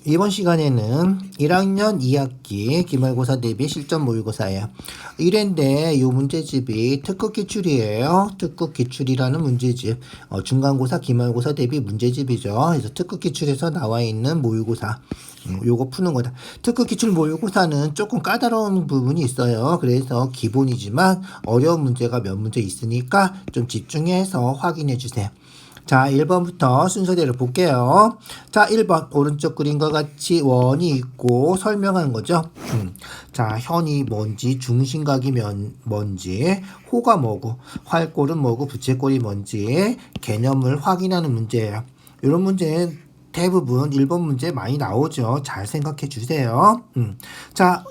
이번 시간에는 1학년 2학기 기말고사 대비 실전 모의고사예요. 1회인데 이 문제집이 특급 기출이에요. 특급 기출이라는 문제집. 중간고사, 기말고사 대비 문제집이죠. 그래서 특급 기출에서 나와 있는 모의고사. 요거 푸는 거다. 특급 기출 모의고사는 조금 까다로운 부분이 있어요. 그래서 기본이지만 어려운 문제가 몇 문제 있으니까 좀 집중해서 확인해 주세요. 자, 1번부터 순서대로 볼게요. 자, 1번 오른쪽 그림과 같이 원이 있고 설명하는 거죠. 자, 현이 뭔지, 중심각이 뭔지, 호가 뭐고, 활골은 뭐고, 부채꼴이 뭔지 개념을 확인하는 문제예요. 이런 문제는 대부분 1번 문제 많이 나오죠. 잘 생각해 주세요. 자,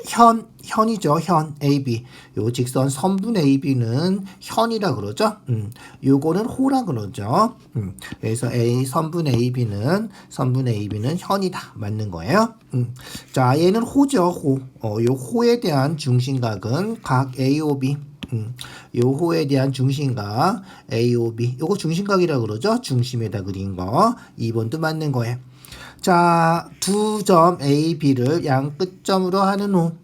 현이죠. 현, AB. 요 직선 선분 AB는 현이라 그러죠. 요거는 호라 그러죠. 그래서 선분 AB는 현이다. 맞는 거예요. 자, 얘는 호죠. 호. 요 호에 대한 중심각은 각 AOB. 요 호에 대한 중심각 AOB 요거 중심각이라 그러죠. 중심에다 그린 거 2번도 맞는 거예요. 자, 두 점 AB를 양끝점으로 하는 호.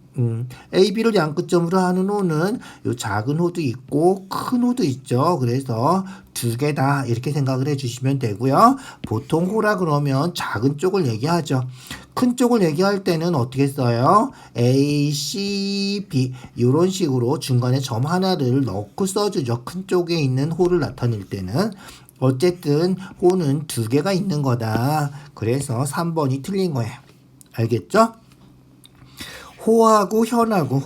AB를 양끝점으로 하는 호는 요 작은 호도 있고 큰 호도 있죠. 그래서 두 개다 이렇게 생각을 해주시면 되고요. 보통 호라 그러면 작은 쪽을 얘기하죠. 큰 쪽을 얘기할 때는 어떻게 써요? A, C, B 이런 식으로 중간에 점 하나를 넣고 써주죠. 큰 쪽에 있는 호를 나타낼 때는 어쨌든 호는 두 개가 있는 거다. 그래서 3번이 틀린 거예요. 알겠죠? 호하고 현하고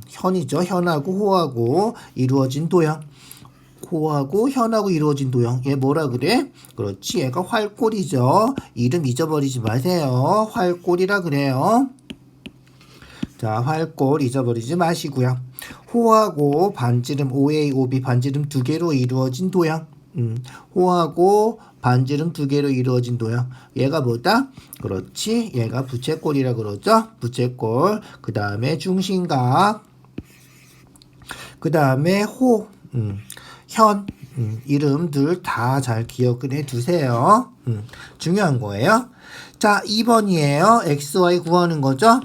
현이죠. 현하고 호하고 이루어진 도형. 호하고 현하고 이루어진 도형. 얘 뭐라 그래? 그렇지. 얘가 활골이죠. 이름 잊어버리지 마세요. 활골이라 그래요. 자, 활골 잊어버리지 마시고요. 호하고 반지름 OA, OB 반지름 두 개로 이루어진 도형. 호하고 반지름 두 개로 이루어진 도형. 얘가 뭐다? 그렇지. 얘가 부채꼴이라 그러죠. 부채꼴. 그 다음에 중심각. 그 다음에 호. 현. 이름들 다 잘 기억을 해 두세요. 중요한 거예요. 자, 2번이에요. XY 구하는 거죠.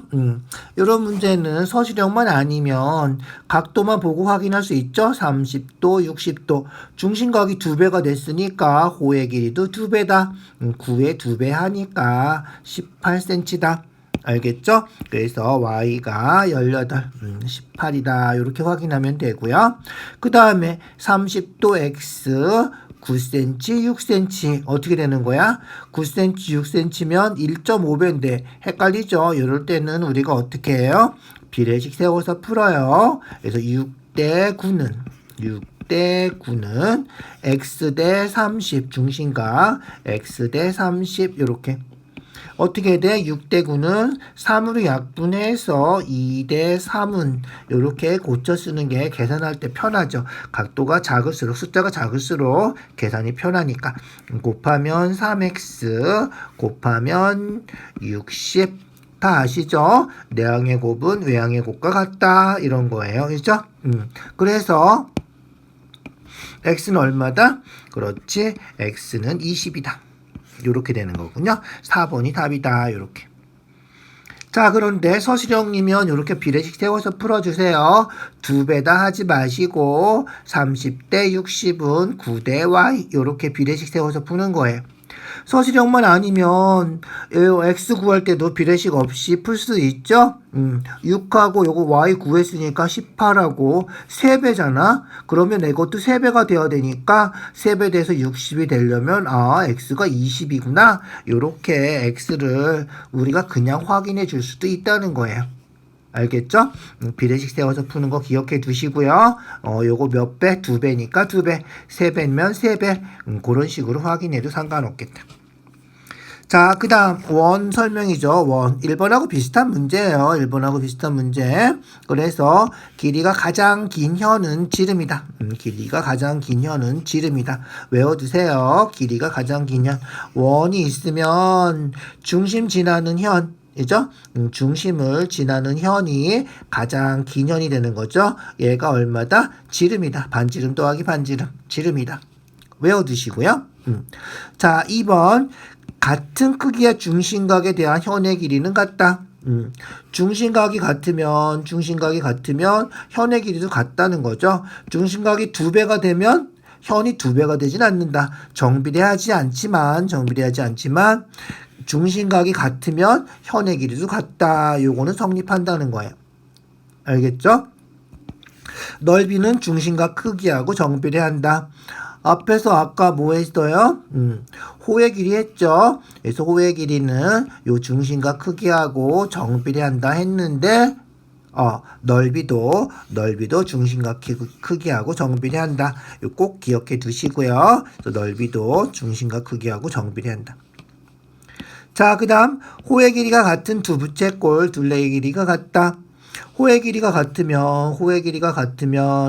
이런 문제는 서술형만 아니면 각도만 보고 확인할 수 있죠. 30도, 60도. 중심각이 2배가 됐으니까 호의 길이도 2배다. 9에 2배 하니까 18cm다. 알겠죠? 그래서 y가 18, 18이다. 이렇게 확인하면 되고요. 그 다음에 30도 x 9cm, 6cm 어떻게 되는 거야? 9cm, 6cm면 1.5배인데 헷갈리죠? 이럴 때는 우리가 어떻게 해요? 비례식 세워서 풀어요. 그래서 6대 9는 x 대 30 중심각 x 대 30 이렇게 어떻게 돼? 6대 9는 3으로 약분해서 2대 3은 이렇게 고쳐 쓰는 게 계산할 때 편하죠. 각도가 작을수록 숫자가 작을수록 계산이 편하니까 곱하면 3x 곱하면 60 다 아시죠? 내항의 곱은 외항의 곱과 같다 이런 거예요. 그렇죠? 그래서 x는 얼마다? 그렇지. x는 20이다. 요렇게 되는 거군요. 4번이 답이다. 요렇게. 자, 그런데 서술형이면 요렇게 비례식 세워서 풀어주세요. 2배다 하지 마시고 30대 60은 9대 y 요렇게 비례식 세워서 푸는 거예요. 서술형만 아니면 x 구할 때도 비례식 없이 풀 수 있죠. 6하고 요거 y 구했으니까 18하고 3배잖아. 그러면 이것도 3배가 되어야 되니까 3배 돼서 60이 되려면 x가 20이구나. 요렇게 x를 우리가 그냥 확인해 줄 수도 있다는 거예요. 알겠죠? 비례식 세워서 푸는 거 기억해 두시고요. 요거 몇 배? 2배니까 2배. 3배면 3배. 그런 식으로 확인해도 상관없겠다. 자, 그 다음 원 설명이죠. 원. 1번하고 비슷한 문제예요. 1번하고 비슷한 문제. 그래서 길이가 가장 긴 현은 지름이다. 길이가 가장 긴 현은 지름이다. 외워두세요. 길이가 가장 긴 현. 원이 있으면 중심 지나는 현. 이죠? 중심을 지나는 현이 가장 긴 현이 되는 거죠. 얘가 얼마다? 지름이다. 반지름 더하기 반지름. 지름이다. 외워두시고요. 자, 2번. 같은 크기의 중심각에 대한 현의 길이는 같다. 중심각이 같으면 현의 길이도 같다는 거죠. 중심각이 2배가 되면 현이 2배가 되진 않는다. 정비례하지 않지만 중심각이 같으면 현의 길이도 같다. 요거는 성립한다는 거예요. 알겠죠? 넓이는 중심각 크기하고 정비례한다. 앞에서 아까 뭐 했어요? 호의 길이 했죠. 그래서 호의 길이는 요 중심각 크기하고 정비례한다 했는데 넓이도 중심각 크기하고 정비례한다. 꼭 기억해 두시고요. 넓이도 중심각 크기하고 정비례한다. 자, 그 다음 호의 길이가 같은 두 부채꼴 둘레의 길이가 같다. 호의 길이가 같으면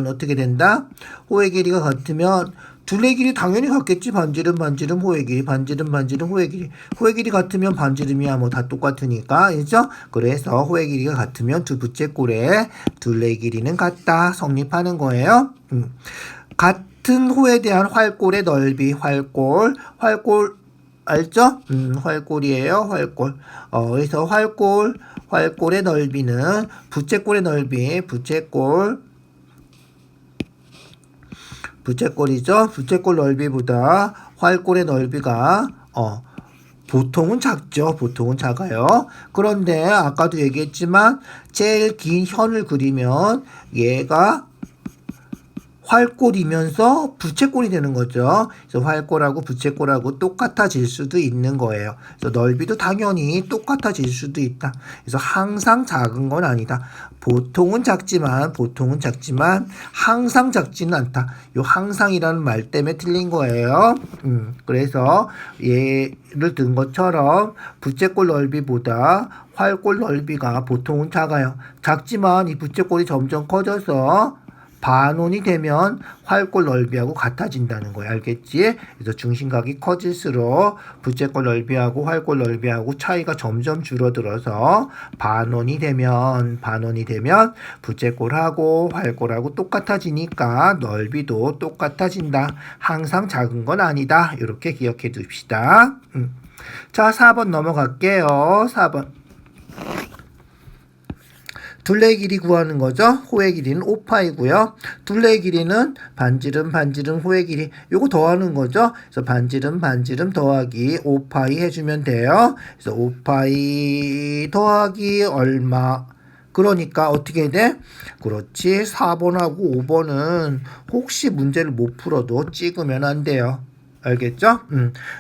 어떻게 된다? 호의 길이가 같으면 둘레 길이 당연히 같겠지. 반지름 호의 길이, 반지름 호의 길이. 호의 길이 같으면 반지름이야 뭐 다 똑같으니까. 그죠? 그래서 호의 길이가 같으면 두 부채꼴의 둘레 길이는 같다. 성립하는 거예요. 같은 호에 대한 활골의 넓이, 활골 알죠? 활골이에요. 활골. 그래서 활골의 넓이는 부채꼴의 넓이, 부채꼴이죠. 부채꼴 넓이보다 활골의 넓이가 보통은 작죠. 보통은 작아요. 그런데 아까도 얘기했지만 제일 긴 현을 그리면 얘가 활골이면서 부채꼴이 되는 거죠. 그래서 활골하고 부채꼴하고 똑같아질 수도 있는 거예요. 그래서 넓이도 당연히 똑같아질 수도 있다. 그래서 항상 작은 건 아니다. 보통은 작지만 항상 작지는 않다. 요 항상이라는 말 때문에 틀린 거예요. 그래서 예를 든 것처럼 부채꼴 넓이보다 활골 넓이가 보통은 작아요. 작지만 이 부채꼴이 점점 커져서 반원이 되면 활골 넓이하고 같아진다는 거예요. 알겠지? 그래서 중심각이 커질수록 부채꼴 넓이하고 활골 넓이하고 차이가 점점 줄어들어서 반원이 되면 부채꼴하고 활골하고 똑같아지니까 넓이도 똑같아진다. 항상 작은 건 아니다. 이렇게 기억해 둡시다. 자, 4번 넘어갈게요. 4번. 둘레의 길이 구하는 거죠. 호의 길이는 5파이고요. 둘레의 길이는 반지름 호의 길이 요거 더하는 거죠. 그래서 반지름 더하기 5파이 해주면 돼요. 그래서 5파이 더하기 얼마. 그러니까 어떻게 돼? 그렇지. 4번하고 5번은 혹시 문제를 못 풀어도 찍으면 안 돼요. 알겠죠?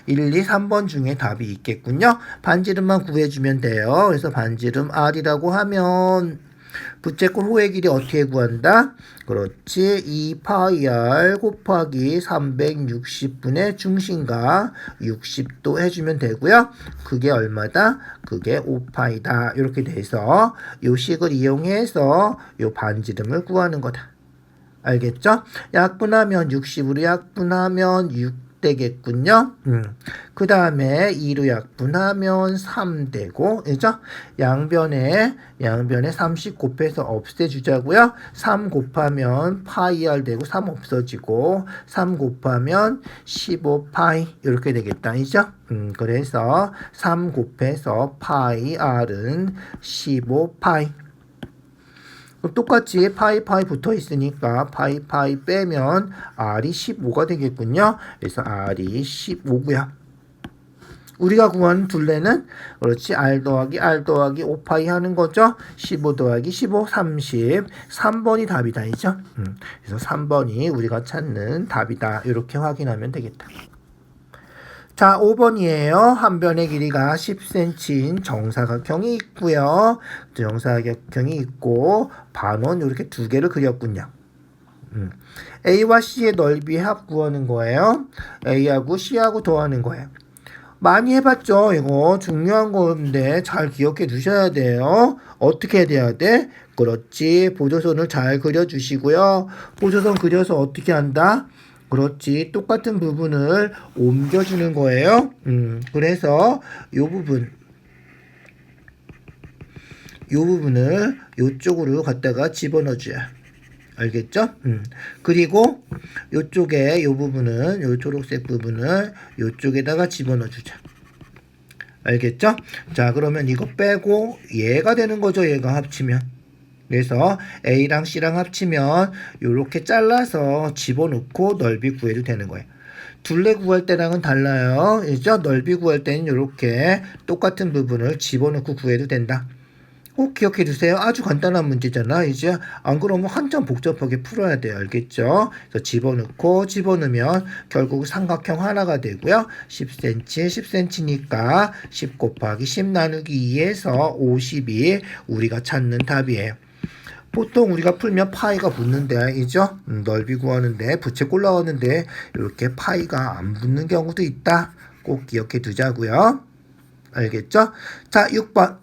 1, 2, 3번 중에 답이 있겠군요. 반지름만 구해주면 돼요. 그래서 반지름 R이라고 하면 부채꼴 호의 길이 어떻게 구한다? 그렇지. 2파이 R 곱하기 360분의 중심각 60도 해주면 되고요. 그게 얼마다? 그게 5파이다. 이렇게 돼서 요 식을 이용해서 요 반지름을 구하는 거다. 알겠죠? 약분하면 60으로 약분하면 6 되겠군요. 그 다음에 2로 약분하면 3 되고, 그죠? 양변에 30 곱해서 없애주자고요. 3 곱하면 파이 R 되고 3 없어지고 3 곱하면 15파이 이렇게 되겠다. 그죠? 그래서 3 곱해서 파이 R은 15파이. 똑같이 파이 붙어 있으니까 파이 빼면 R이 15가 되겠군요. 그래서 R이 15고요. 우리가 구하는 둘레는 그렇지 R 더하기 5파이 하는 거죠. 15 더하기 15 30. 3번이 답이다. 이죠? 그래서 3번이 우리가 찾는 답이다. 이렇게 확인하면 되겠다. 자, 5번이에요. 한 변의 길이가 10cm인 정사각형이 있고요. 정사각형이 있고 반원 이렇게 두 개를 그렸군요. A와 C의 넓이 합 구하는 거예요. A하고 C하고 더하는 거예요. 많이 해봤죠. 이거 중요한 건데 잘 기억해 두셔야 돼요. 어떻게 돼야 돼? 그렇지. 보조선을 잘 그려주시고요. 보조선 그려서 어떻게 한다? 그렇지. 똑같은 부분을 옮겨주는 거예요. 그래서 요 부분을 요쪽으로 갖다가 집어넣어줘야. 알겠죠? 그리고 요쪽에 요 부분은 요 초록색 부분을 요쪽에다가 집어넣어주자. 알겠죠? 자, 그러면 이거 빼고 얘가 되는 거죠. 얘가 합치면. 그래서 A랑 C랑 합치면 이렇게 잘라서 집어넣고 넓이 구해도 되는 거예요. 둘레 구할 때랑은 달라요. 이죠? 넓이 구할 때는 이렇게 똑같은 부분을 집어넣고 구해도 된다. 꼭 기억해 두세요. 아주 간단한 문제잖아. 이제 안 그러면 한참 복잡하게 풀어야 돼요. 알겠죠? 그래서 집어넣고 집어넣으면 결국 삼각형 하나가 되고요. 10cm, 10cm니까 10 곱하기 10 나누기 2에서 50이 우리가 찾는 답이에요. 보통 우리가 풀면 파이가 붙는데, 이죠? 넓이 구하는데, 부채꼴 나왔는데, 이렇게 파이가 안 붙는 경우도 있다. 꼭 기억해 두자고요. 알겠죠? 자, 6번.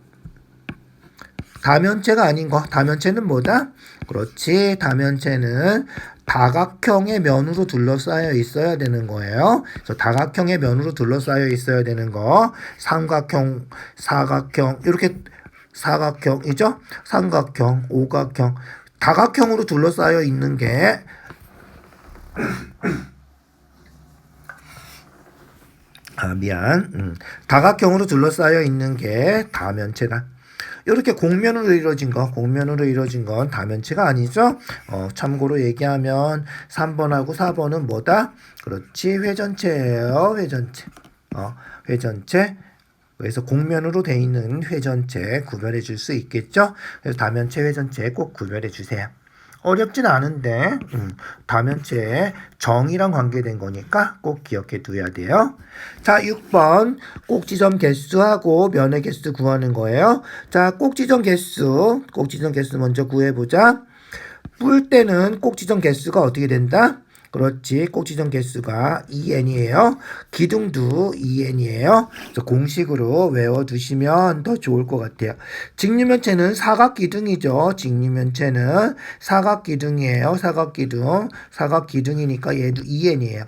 다면체가 아닌 거. 다면체는 뭐다? 그렇지. 다면체는 다각형의 면으로 둘러싸여 있어야 되는 거예요. 그래서 다각형의 면으로 둘러싸여 있어야 되는 거. 삼각형, 사각형, 이렇게 사각형이죠? 삼각형, 오각형, 다각형으로 둘러싸여 있는 게 다각형으로 둘러싸여 있는 게 다면체다. 이렇게 공면으로 이루어진 건 다면체가 아니죠. 참고로 얘기하면 3번하고 4번은 뭐다? 그렇지, 회전체예요. 회전체. 그래서 공면으로 돼 있는 회전체 구별해 줄 수 있겠죠. 그래서 다면체, 회전체 꼭 구별해 주세요. 어렵진 않은데 다면체의 정의랑 관계된 거니까 꼭 기억해 둬야 돼요. 자, 6번 꼭지점 개수하고 면의 개수 구하는 거예요. 자, 꼭지점 개수 먼저 구해보자. 뿔 때는 꼭지점 개수가 어떻게 된다? 그렇지, 꼭지점 개수가 2n이에요. 기둥도 2n이에요. 그래서 공식으로 외워두시면 더 좋을 것 같아요. 직류면체는 사각기둥이죠. 직류면체는 사각기둥이에요. 사각기둥이니까 얘도 2n이에요.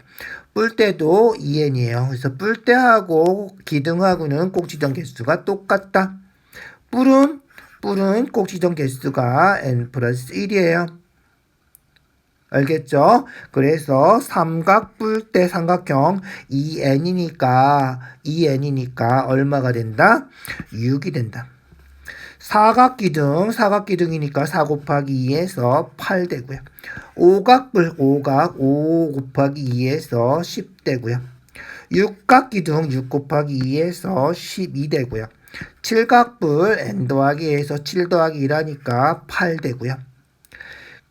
뿔대도 2n이에요. 그래서 뿔대하고 기둥하고는 꼭지점 개수가 똑같다. 뿔은 꼭지점 개수가 n 플러스 1이에요. 알겠죠? 그래서 삼각뿔대 삼각형 2n이니까 얼마가 된다? 6이 된다. 사각기둥이니까 4 곱하기 2에서 8 되고요. 오각뿔 5 곱하기 2에서 10 되고요. 육각기둥 6 곱하기 2에서 12 되고요. 칠각뿔 n 더하기 2에서 7 더하기 1하니까 8 되고요.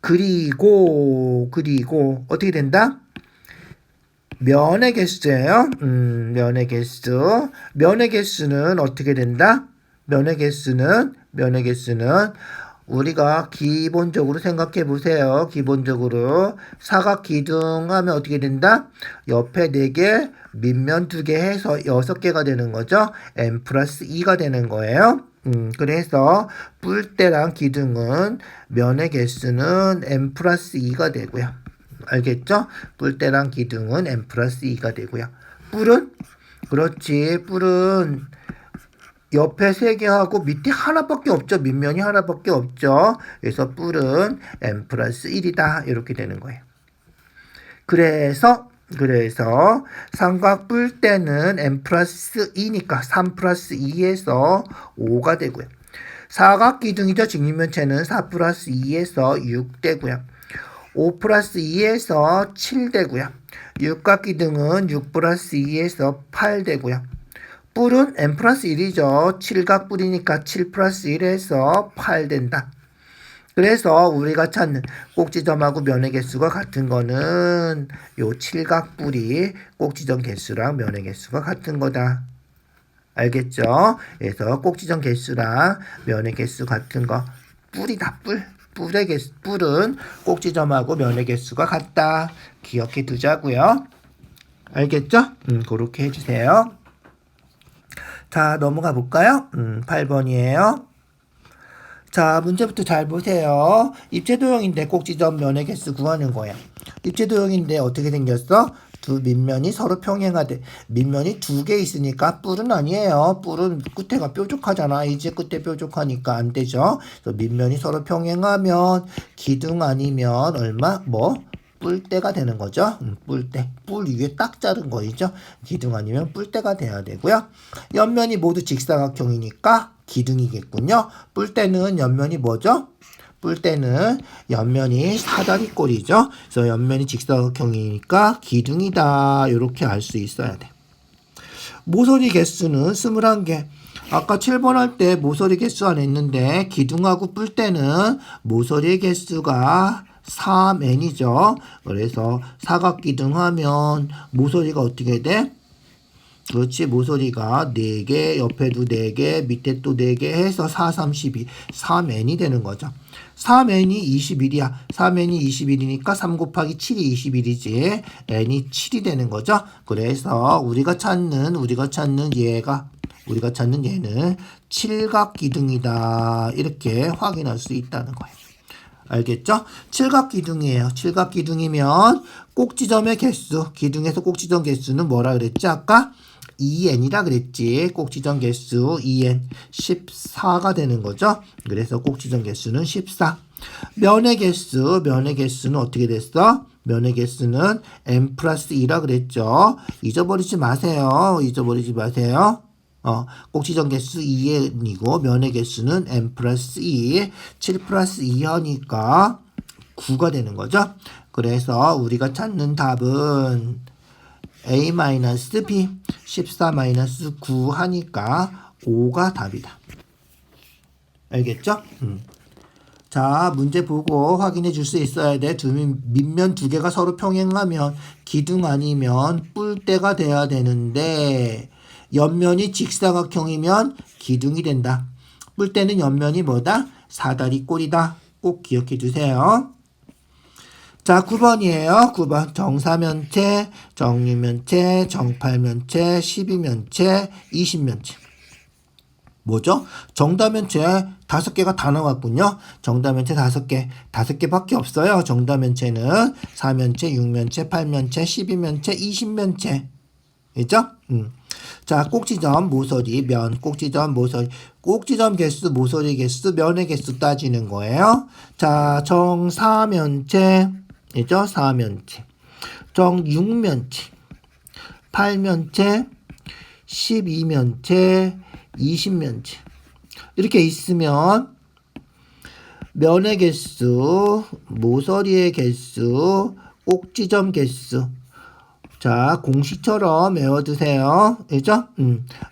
그리고 어떻게 된다? 면의 개수예요. 면의 개수는 어떻게 된다? 면의 개수는 우리가 기본적으로 생각해 보세요. 기본적으로 사각 기둥 하면 어떻게 된다? 옆에 4개, 밑면 2개 해서 6개가 되는 거죠. n 플러스 2가 되는 거예요. 그래서 뿔대랑 기둥은 면의 개수는 n 플러스 2가 되고요. 알겠죠? 뿔대랑 기둥은 n 플러스 2가 되고요. 뿔은? 그렇지. 뿔은 옆에 3개 하고 밑에 하나밖에 없죠. 밑면이 하나밖에 없죠. 그래서 뿔은 n 플러스 1이다. 이렇게 되는 거예요. 그래서 삼각 뿔대는 n 플러스 2니까 3 플러스 2에서 5가 되고요. 사각기둥이죠. 직립면체는 4 플러스 2에서 6 되고요. 5 플러스 2에서 7 되고요. 육각기둥은 6 플러스 2에서 8 되고요. 뿔은 n 플러스 1이죠. 칠각뿔이니까 7 플러스 1에서 8 된다. 그래서 우리가 찾는 꼭지점하고 면의 개수가 같은 거는 요 칠각뿔이 꼭지점 개수랑 면의 개수가 같은 거다. 알겠죠? 그래서 꼭지점 개수랑 면의 개수 같은 거 뿔이다. 뿔은 꼭지점하고 면의 개수가 같다. 기억해 두자고요. 알겠죠? 그렇게 해주세요. 자, 넘어가 볼까요? 8번이에요. 자, 문제부터 잘 보세요. 입체도형인데 꼭지점 면의 개수 구하는 거야. 입체도형인데 어떻게 생겼어? 두 밑면이 서로 평행하대. 밑면이 2개 있으니까 뿔은 아니에요. 뿔은 끝에가 뾰족하잖아. 이제 끝에 뾰족하니까 안 되죠. 그래서 밑면이 서로 평행하면 기둥 아니면 얼마? 뿔대가 되는 거죠. 뿔대. 뿔 위에 딱 자른 거이죠. 기둥 아니면 뿔대가 돼야 되고요. 옆면이 모두 직사각형이니까 기둥이겠군요. 뿔대는 옆면이 뭐죠? 뿔대는 옆면이 사다리꼴이죠. 그래서 옆면이 직사각형이니까 기둥이다. 이렇게 알 수 있어야 돼. 모서리 개수는 21개. 아까 7번 할 때 모서리 개수 안 했는데 기둥하고 뿔대는 모서리 개수가 3n이죠. 그래서 사각기둥 하면 모서리가 어떻게 돼? 그렇지. 모서리가 4개, 옆에도 4개, 밑에 또 4개 해서 4, 3, 12, 3n이 되는 거죠. 3n이 21이야. 3n이 21이니까 3 곱하기 7이 21이지. n이 7이 되는 거죠. 그래서 우리가 찾는 얘는 칠각기둥이다. 이렇게 확인할 수 있다는 거예요. 알겠죠? 칠각기둥이에요. 칠각기둥이면 꼭지점의 개수, 기둥에서 꼭지점 개수는 뭐라 그랬지? 아까 2n이라 그랬지. 꼭지점 개수 2n 14가 되는 거죠. 그래서 꼭지점 개수는 14. 면의 개수는 어떻게 됐어? 면의 개수는 n 플러스 2라 그랬죠. 잊어버리지 마세요. 꼭지점 개수 2n이고 면의 개수는 n 플러스 2, 7 플러스 2 하니까 9가 되는 거죠. 그래서 우리가 찾는 답은 a-b 14-9 하니까 5가 답이다. 알겠죠? 자, 문제 보고 확인해 줄 수 있어야 돼. 밑면 두 개가 서로 평행하면 기둥 아니면 뿔대가 돼야 되는데 옆면이 직사각형이면 기둥이 된다. 뿔대는 옆면이 뭐다? 사다리꼴이다. 꼭 기억해 주세요. 자, 9번이에요. 9번. 정사면체, 정육면체, 정팔면체, 12면체, 20면체. 뭐죠? 정다면체 5개가 다 나왔군요. 정다면체 5개. 5개밖에 없어요. 정다면체는 4면체, 6면체, 8면체, 12면체, 20면체. 있죠? 자, 꼭지점, 모서리, 면, 꼭지점, 모서리. 꼭지점 개수, 모서리 개수, 면의 개수 따지는 거예요. 자, 정사면체. 있죠? 4면체. 정육면체. 8면체. 12면체. 20면체. 이렇게 있으면 면의 개수, 모서리의 개수, 꼭지점 개수. 자, 공식처럼 외워두세요. 그죠?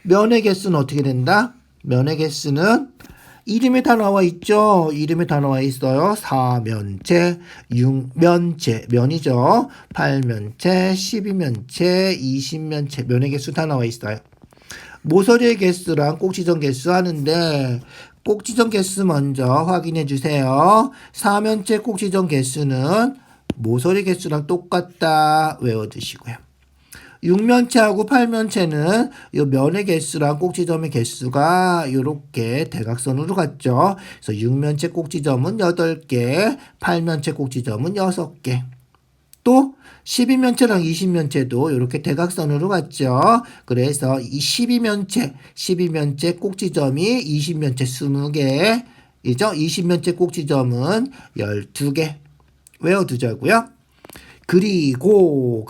면의 개수는 어떻게 된다? 면의 개수는 이름에 다 나와 있죠? 이름에 다 나와 있어요. 4면체, 6면체, 면이죠. 8면체, 12면체, 20면체, 면의 개수 다 나와 있어요. 모서리의 개수랑 꼭지점 개수 하는데 꼭지점 개수 먼저 확인해 주세요. 4면체 꼭지점 개수는 모서리 개수랑 똑같다 외워두시고요. 6면체하고 8면체는 이 면의 개수랑 꼭지점의 개수가 이렇게 대각선으로 갔죠. 그래서 6면체 꼭지점은 8개, 8면체 꼭지점은 6개. 또 12면체랑 20면체도 이렇게 대각선으로 갔죠. 그래서 이 12면체 꼭지점이 20면체 20개, 이죠? 20면체 꼭지점은 12개. 외워두자고요. 그리고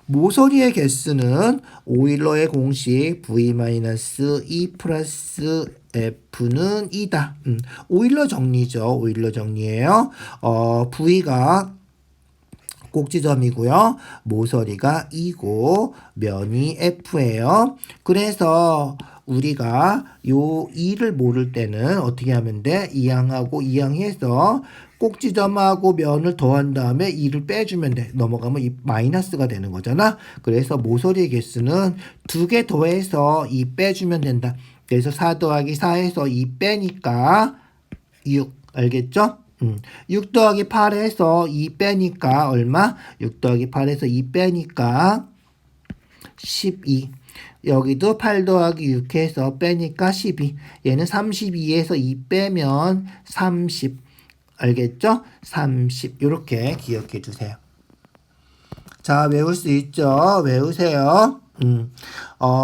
모서리의 개수는 오일러의 공식 v-e 플러스 f는 2다. 오일러 정리죠. 오일러 정리예요. v가 꼭지점이고요. 모서리가 2고 면이 F예요. 그래서 우리가 요 2를 모를 때는 어떻게 하면 돼? 이항하고 이항해서 꼭지점하고 면을 더한 다음에 2를 빼주면 돼. 넘어가면 이 마이너스가 되는 거잖아. 그래서 모서리의 개수는 2개 더해서 2 빼주면 된다. 그래서 4 더하기 4에서 2 빼니까 6. 알겠죠? 6 더하기 8에서 2 빼니까 얼마? 6 더하기 8에서 2 빼니까 12. 여기도 8 더하기 6 해서 빼니까 12. 얘는 32에서 2 빼면 30. 알겠죠? 30. 이렇게 기억해 주세요. 자, 외울 수 있죠? 외우세요.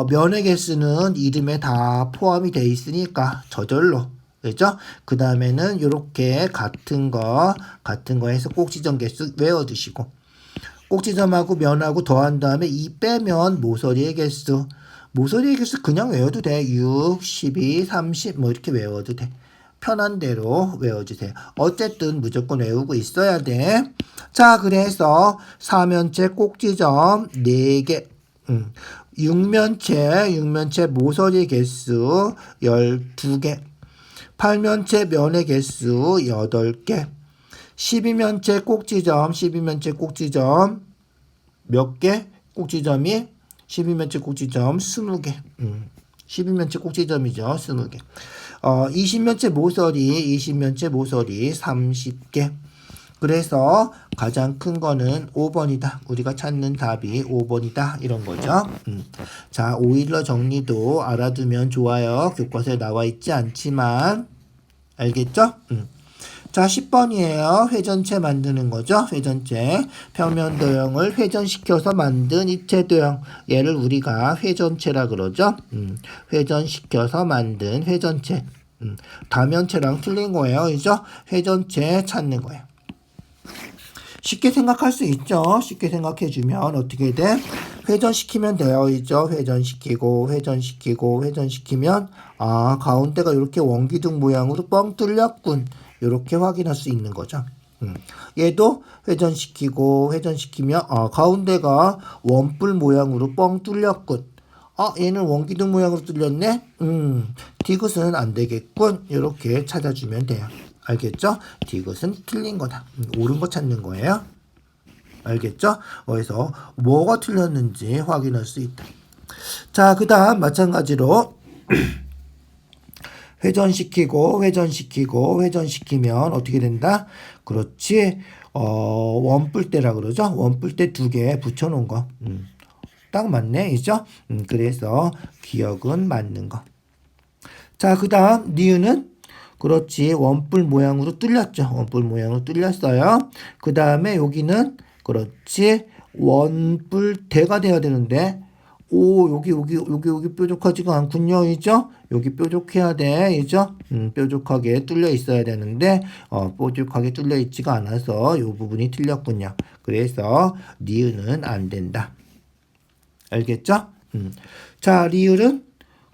면의 개수는 이름에 다 포함이 돼 있으니까 저절로 그죠? 그 다음에는 요렇게 같은 거 해서 꼭지점 개수 외워두시고, 꼭지점하고 면하고 더한 다음에 2 빼면 모서리의 개수. 모서리의 개수 그냥 외워도 돼. 6, 12, 30 뭐 이렇게 외워도 돼. 편한 대로 외워주세요. 어쨌든 무조건 외우고 있어야 돼. 자, 그래서 4면체 꼭지점 4개. 6면체 모서리 개수 12개. 8면체 면의 개수 8개. 12면체 꼭지점 몇 개? 꼭지점이 12면체 꼭지점 20개. 12면체 꼭지점이죠. 20개. 20면체 모서리 30개. 그래서 가장 큰 거는 5번이다. 우리가 찾는 답이 5번이다. 이런 거죠. 자, 오일러 정리도 알아두면 좋아요. 교과서에 나와 있지 않지만. 알겠죠? 자, 10번이에요. 회전체 만드는 거죠. 회전체. 평면 도형을 회전시켜서 만든 입체 도형. 얘를 우리가 회전체라 그러죠. 회전시켜서 만든 회전체. 다면체랑 틀린 거예요. 그죠? 회전체 찾는 거예요. 쉽게 생각할 수 있죠. 쉽게 생각해주면 어떻게 돼? 회전시키면 돼요. 있죠? 회전시키면 가운데가 이렇게 원기둥 모양으로 뻥 뚫렸군. 이렇게 확인할 수 있는 거죠. 얘도 회전시키면 가운데가 원뿔 모양으로 뻥 뚫렸군. 얘는 원기둥 모양으로 뚫렸네. 디귿은 안 되겠군. 이렇게 찾아주면 돼요. 알겠죠? 디귿은 틀린 거다. 옳은 거 찾는 거예요. 알겠죠? 그래서 뭐가 틀렸는지 확인할 수 있다. 자, 그 다음 마찬가지로 회전시키면 어떻게 된다? 그렇지. 원뿔대라 그러죠? 원뿔대 2개 붙여놓은 거. 딱 맞네. 이죠? 그래서 기억은 맞는 거. 자, 그 다음 니은은 그렇지. 원뿔 모양으로 뚫렸죠. 원뿔 모양으로 뚫렸어요. 그 다음에 여기는 그렇지. 원뿔대가 돼야 되는데 여기 뾰족하지가 않군요. 이죠? 여기 뾰족해야 돼. 이죠? 뾰족하게 뚫려 있어야 되는데 뾰족하게 뚫려 있지가 않아서 이 부분이 틀렸군요. 그래서 니은은 안 된다. 알겠죠? 자, 리을은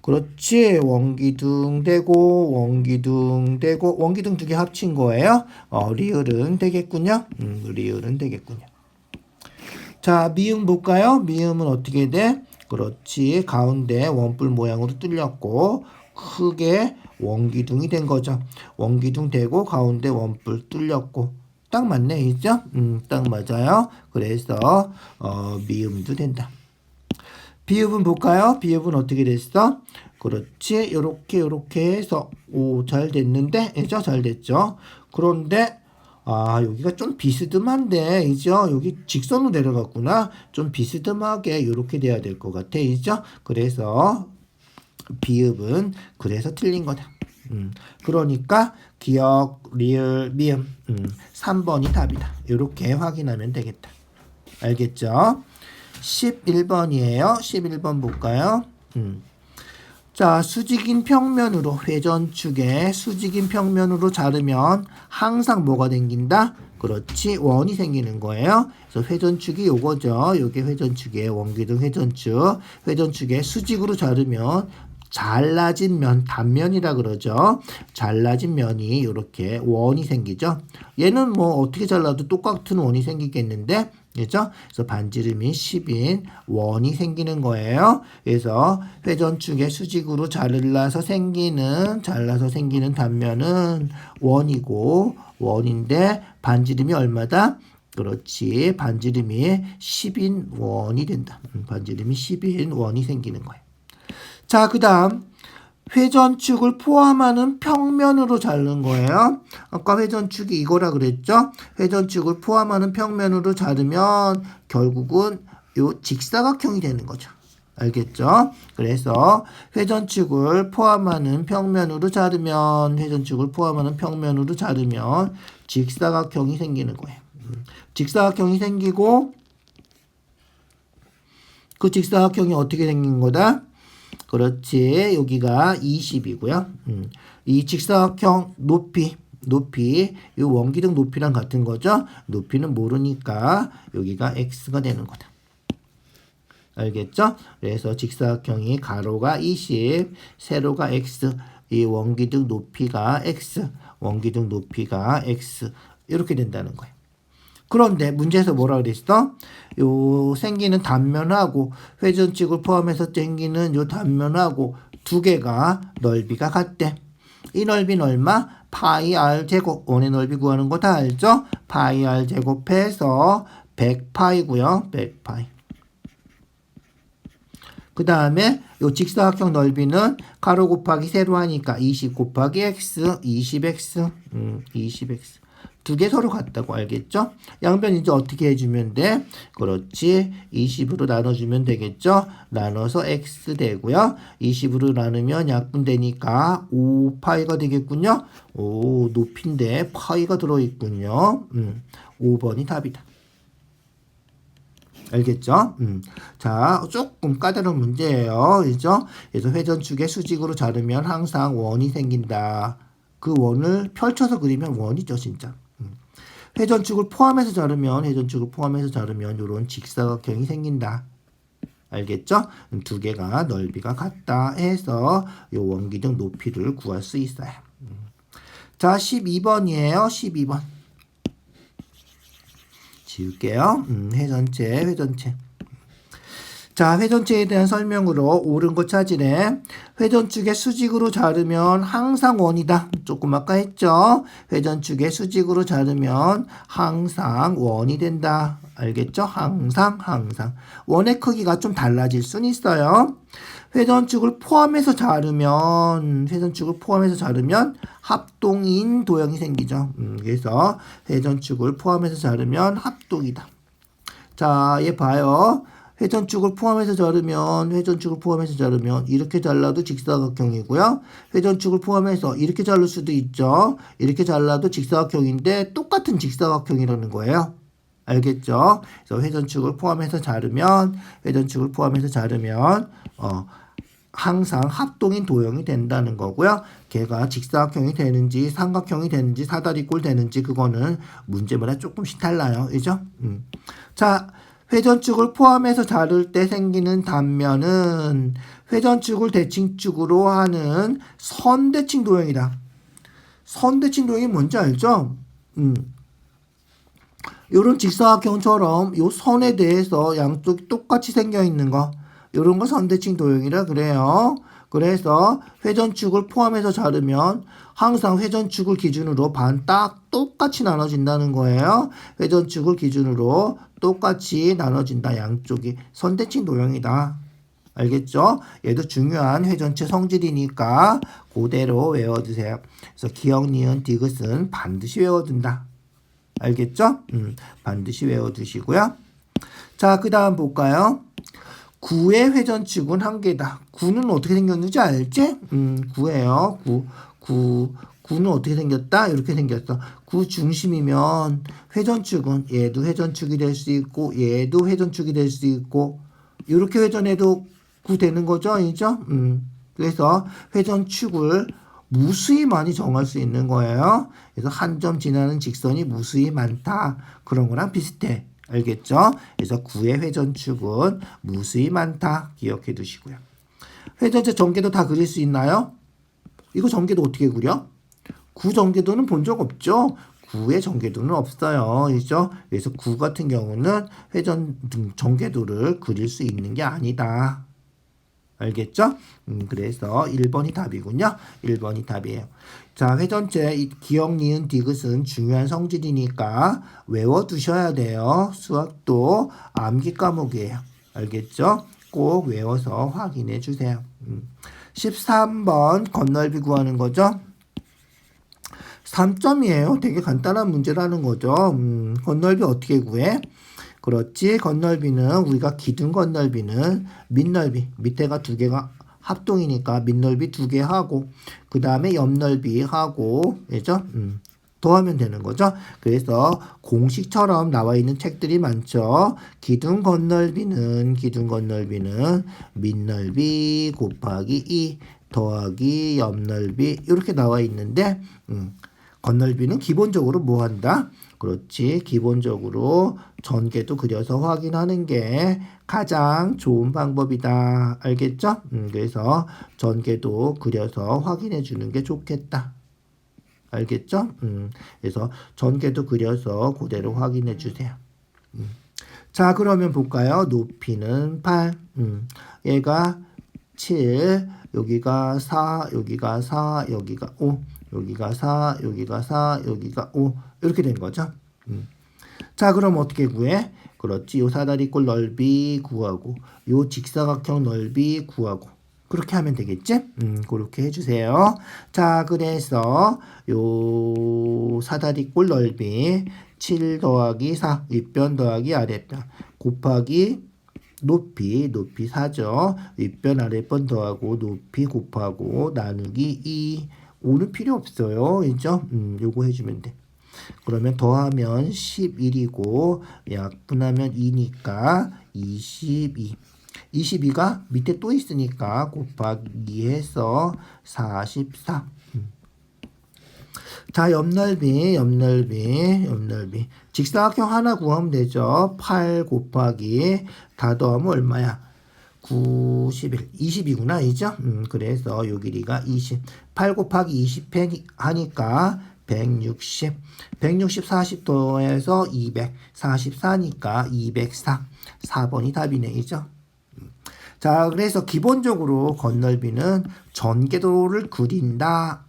그렇지. 원기둥 되고 원기둥 2개 합친 거예요. 리을은 되겠군요. 리을은 되겠군요. 자, 미음 볼까요? 미음은 어떻게 돼? 그렇지. 가운데 원뿔 모양으로 뚫렸고 크게 원기둥이 된 거죠. 원기둥 되고 가운데 원뿔 뚫렸고 딱 맞네. 있죠? 딱 맞아요. 그래서 미음도 된다. 비읍은 볼까요? 비읍은 어떻게 됐어? 그렇지. 요렇게 해서 잘 됐는데, 그죠? 잘 됐죠? 그런데 여기가 좀 비스듬한데, 이죠? 여기 직선으로 내려갔구나. 좀 비스듬하게 요렇게 돼야 될 것 같아. 이죠? 그래서 비읍은 그래서 틀린 거다. 그러니까 기억, 리을, 미음 3번이 답이다. 요렇게 확인하면 되겠다. 알겠죠? 11번이에요. 11번 볼까요? 자, 수직인 평면으로 회전축에 수직인 평면으로 자르면 항상 뭐가 생긴다? 그렇지. 원이 생기는 거예요. 그래서 회전축이 요거죠. 요게 회전축이에요. 원기둥 회전축. 회전축에 수직으로 자르면 잘라진 면, 단면이라 그러죠. 잘라진 면이 이렇게 원이 생기죠. 얘는 뭐 어떻게 잘라도 똑같은 원이 생기겠는데, 그죠? 그래서 반지름이 10인 원이 생기는 거예요. 그래서 회전축에 수직으로 잘라서 생기는 단면은 원이고, 원인데 반지름이 얼마다? 그렇지. 반지름이 10인 원이 된다. 반지름이 10인 원이 생기는 거예요. 자, 그 다음 회전축을 포함하는 평면으로 자르는 거예요. 아까 회전축이 이거라 그랬죠? 회전축을 포함하는 평면으로 자르면 결국은 요 직사각형이 되는 거죠. 알겠죠? 그래서 회전축을 포함하는 평면으로 자르면 직사각형이 생기는 거예요. 직사각형이 생기고 그 직사각형이 어떻게 생긴 거다? 그렇지. 여기가 20이고요. 이 직사각형 높이 이 원기둥 높이랑 같은 거죠. 높이는 모르니까 여기가 x가 되는 거다. 알겠죠? 그래서 직사각형이 가로가 20, 세로가 x, 이 원기둥 높이가 x, 원기둥 높이가 x 이렇게 된다는 거예요. 그런데 문제에서 뭐라 그랬어? 요 생기는 단면하고 회전축을 포함해서 생기는 요 단면하고 두 개가 넓이가 같대. 이 넓이는 얼마? 파이 r 제곱. 원의 넓이 구하는 거 다 알죠? 파이 r 제곱해서 100파이고요. 100파이. 그 다음에 요 직사각형 넓이는 가로 곱하기 세로 하니까 20 곱하기 x, 20x, 20x. 두 개 서로 같다고 알겠죠? 양변 이제 어떻게 해주면 돼? 그렇지. 20으로 나눠주면 되겠죠? 나눠서 x 되고요. 20으로 나누면 약분되니까 5파이가 되겠군요. 오, 높이인데 파이가 들어있군요. 5번이 답이다. 알겠죠? 자, 조금 까다로운 문제예요. 그죠? 그래서 회전축의 수직으로 자르면 항상 원이 생긴다. 그 원을 펼쳐서 그리면 원이죠, 진짜. 회전축을 포함해서 자르면 이런 직사각형이 생긴다. 알겠죠? 두 개가 넓이가 같다 해서 요 원기둥 높이를 구할 수 있어요. 자, 12번이에요. 12번. 지울게요. 회전체. 자, 회전체에 대한 설명으로 옳은 거 찾으래. 회전축의 수직으로 자르면 항상 원이다. 조금 아까 했죠? 회전축의 수직으로 자르면 항상 원이 된다. 알겠죠? 항상. 원의 크기가 좀 달라질 수는 있어요. 회전축을 포함해서 자르면 합동인 도형이 생기죠. 그래서 회전축을 포함해서 자르면 합동이다. 자, 얘 봐요. 회전축을 포함해서 자르면 이렇게 잘라도 직사각형이고요. 회전축을 포함해서 이렇게 자를 수도 있죠. 이렇게 잘라도 직사각형인데 똑같은 직사각형이라는 거예요. 알겠죠? 그래서 회전축을 포함해서 자르면 항상 합동인 도형이 된다는 거고요. 걔가 직사각형이 되는지 삼각형이 되는지 사다리꼴 되는지 그거는 문제마다 조금씩 달라요. 그죠? 자, 회전축을 포함해서 자를 때 생기는 단면은 회전축을 대칭축으로 하는 선대칭 도형이다. 선대칭 도형이 뭔지 알죠? 요런 직사각형처럼 요 선에 대해서 양쪽이 똑같이 생겨 있는 거. 요런 거 선대칭 도형이라 그래요. 그래서 회전축을 포함해서 자르면 항상 회전축을 기준으로 반 딱 똑같이 나눠진다는 거예요. 회전축을 기준으로 똑같이 나눠진다. 양쪽이 선대칭 도형이다. 알겠죠? 얘도 중요한 회전체 성질이니까 그대로 외워두세요. 그래서 기역, 니은, 디귿은 반드시 외워둔다. 알겠죠? 반드시 외워두시고요. 자, 그 다음 볼까요? 9의 회전축은 한 개다. 9는 어떻게 생겼는지 알지? 9예요. 9는 어떻게 생겼다? 이렇게 생겼어. 9 중심이면 회전축은 얘도 회전축이 될 수 있고 얘도 회전축이 될 수 있고 이렇게 회전해도 9 되는 거죠. 아니죠? 그래서 회전축을 무수히 많이 정할 수 있는 거예요. 그래서 한 점 지나는 직선이 무수히 많다. 그런 거랑 비슷해. 알겠죠? 그래서 9의 회전축은 무수히 많다. 기억해 두시고요. 회전체 전개도 다 그릴 수 있나요? 이거 전개도 어떻게 그려? 9 전개도는 본 적 없죠? 9의 전개도는 없어요. 그렇죠? 그래서 9 같은 경우는 전개도를 그릴 수 있는 게 아니다. 알겠죠? 그래서 1번이 답이군요. 1번이 답이에요. 자, 회전체 기역, 니은, 디귿은 중요한 성질이니까 외워두셔야 돼요. 수학도 암기 과목이에요. 알겠죠? 꼭 외워서 확인해 주세요. 13번 건널비 구하는 거죠. 3점이에요. 되게 간단한 문제라는 거죠. 건널비 어떻게 구해? 그렇지. 건널비는 우리가 기둥 건널비는 밑넓이 밑에가 두 개가 합동이니까 밑넓이 두 개 하고 그 다음에 옆넓이 하고 그죠? 더하면 되는 거죠. 그래서 공식처럼 나와 있는 책들이 많죠. 기둥 건널비는 밑넓이 곱하기 2 더하기 옆넓이 이렇게 나와 있는데 건널비는 기본적으로 뭐 한다? 그렇지. 기본적으로 전개도 그려서 확인하는 게 가장 좋은 방법이다. 알겠죠? 그래서 전개도 그려서 확인해 주는 게 좋겠다. 알겠죠? 그래서 전개도 그려서 그대로 확인해 주세요. 자, 그러면 볼까요? 높이는 8. 얘가 7, 여기가 4, 여기가 4, 여기가 5, 여기가 4, 여기가 4, 여기가 5. 이렇게 된 거죠. 자, 그럼 어떻게 구해? 그렇지. 요 사다리꼴 넓이 구하고, 요 직사각형 넓이 구하고. 그렇게 하면 되겠지? 그렇게 해주세요. 자, 그래서 요 사다리꼴 넓이 7 더하기 4, 윗변 더하기 아랫변 곱하기 높이 4죠. 윗변 아랫변 더하고 높이 곱하고 나누기 2. 5는 필요 없어요. 그죠? 요거 해주면 돼. 그러면 더하면 11이고 약분하면 2니까 22. 22가 밑에 또 있으니까 곱하기 해서 44. 자, 옆넓이. 직사각형 하나 구하면 되죠. 8 곱하기 다 더하면 얼마야? 91. 20이구나, 이죠? 그래서 요 길이가 20. 8 곱하기 20 하니까 160. 160, 40 더해서 200. 44니까 204. 4번이 답이네, 이죠? 자, 그래서 기본적으로 건널비는 전개도를 그린다.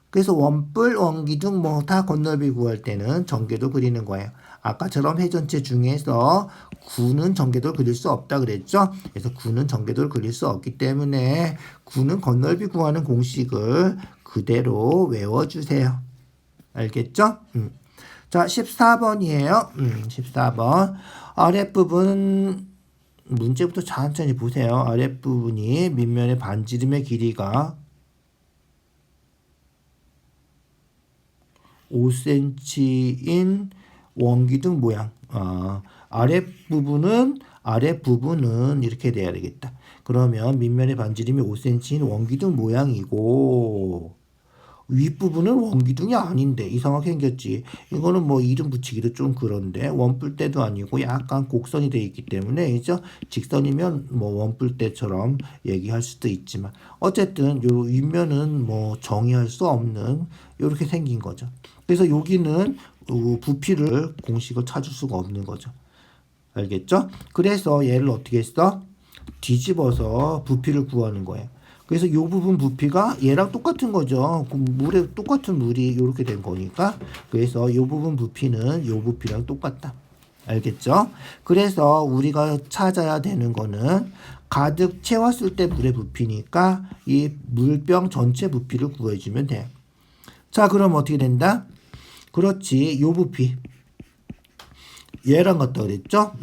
그래서 원뿔, 원기둥 뭐 다 건널비 구할 때는 전개도 그리는 거예요. 아까처럼 회전체 중에서 9는 전개도를 그릴 수 없다 그랬죠? 그래서 9는 전개도를 그릴 수 없기 때문에 9는 건널비 구하는 공식을 그대로 외워주세요. 알겠죠? 자, 14번이에요. 14번. 아랫부분 문제부터 천천히 보세요. 아랫부분이 밑면의 반지름의 길이가 5cm인 원기둥 모양. 아랫부분은 이렇게 돼야 되겠다. 그러면 밑면의 반지름이 5cm인 원기둥 모양이고 윗부분은 원기둥이 아닌데 이상하게 생겼지. 이거는 뭐 이름 붙이기도 좀 그런데 원뿔대도 아니고 약간 곡선이 되어 있기 때문에 이죠. 직선이면 뭐 원뿔대처럼 얘기할 수도 있지만 어쨌든 요 윗면은 뭐 정의할 수 없는 이렇게 생긴 거죠. 그래서 여기는 부피를 공식을 찾을 수가 없는 거죠. 알겠죠? 그래서 얘를 어떻게 했어? 뒤집어서 부피를 구하는 거예요. 그래서 이 부분 부피가 얘랑 똑같은 거죠. 물에 똑같은 물이 이렇게 된 거니까. 그래서 이 부분 부피는 이 부피랑 똑같다. 알겠죠? 그래서 우리가 찾아야 되는 거는 가득 채웠을 때 물의 부피니까 이 물병 전체 부피를 구해주면 돼. 자, 그럼 어떻게 된다? 그렇지. 이 부피. 얘랑 같다 그랬죠?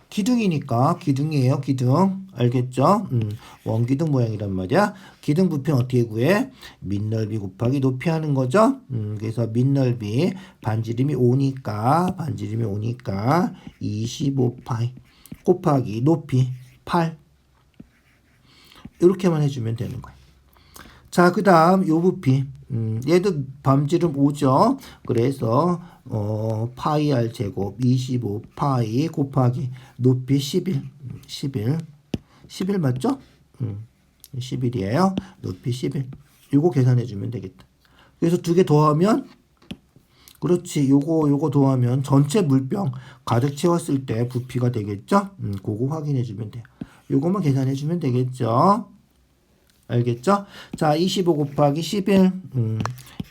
기둥이니까 기둥이에요. 기둥. 알겠죠? 원기둥 모양이란 말이야. 기둥 부피는 어떻게 구해? 밑넓이 곱하기 높이 하는 거죠. 그래서 밑넓이 반지름이 5니까 25파이 곱하기 높이 8. 이렇게만 해주면 되는 거야. 자, 그 다음 요 부피. 얘도 반지름 5죠. 그래서 파이 r 제곱 25파이 곱하기 높이 11 맞죠? 11이에요. 높이 11. 요거 계산해 주면 되겠다. 그래서 두 개 더하면 그렇지. 요거 더하면 전체 물병 가득 채웠을 때 부피가 되겠죠? 그거 확인해 주면 돼요. 요거만 계산해 주면 되겠죠? 알겠죠? 자, 25 곱하기 11.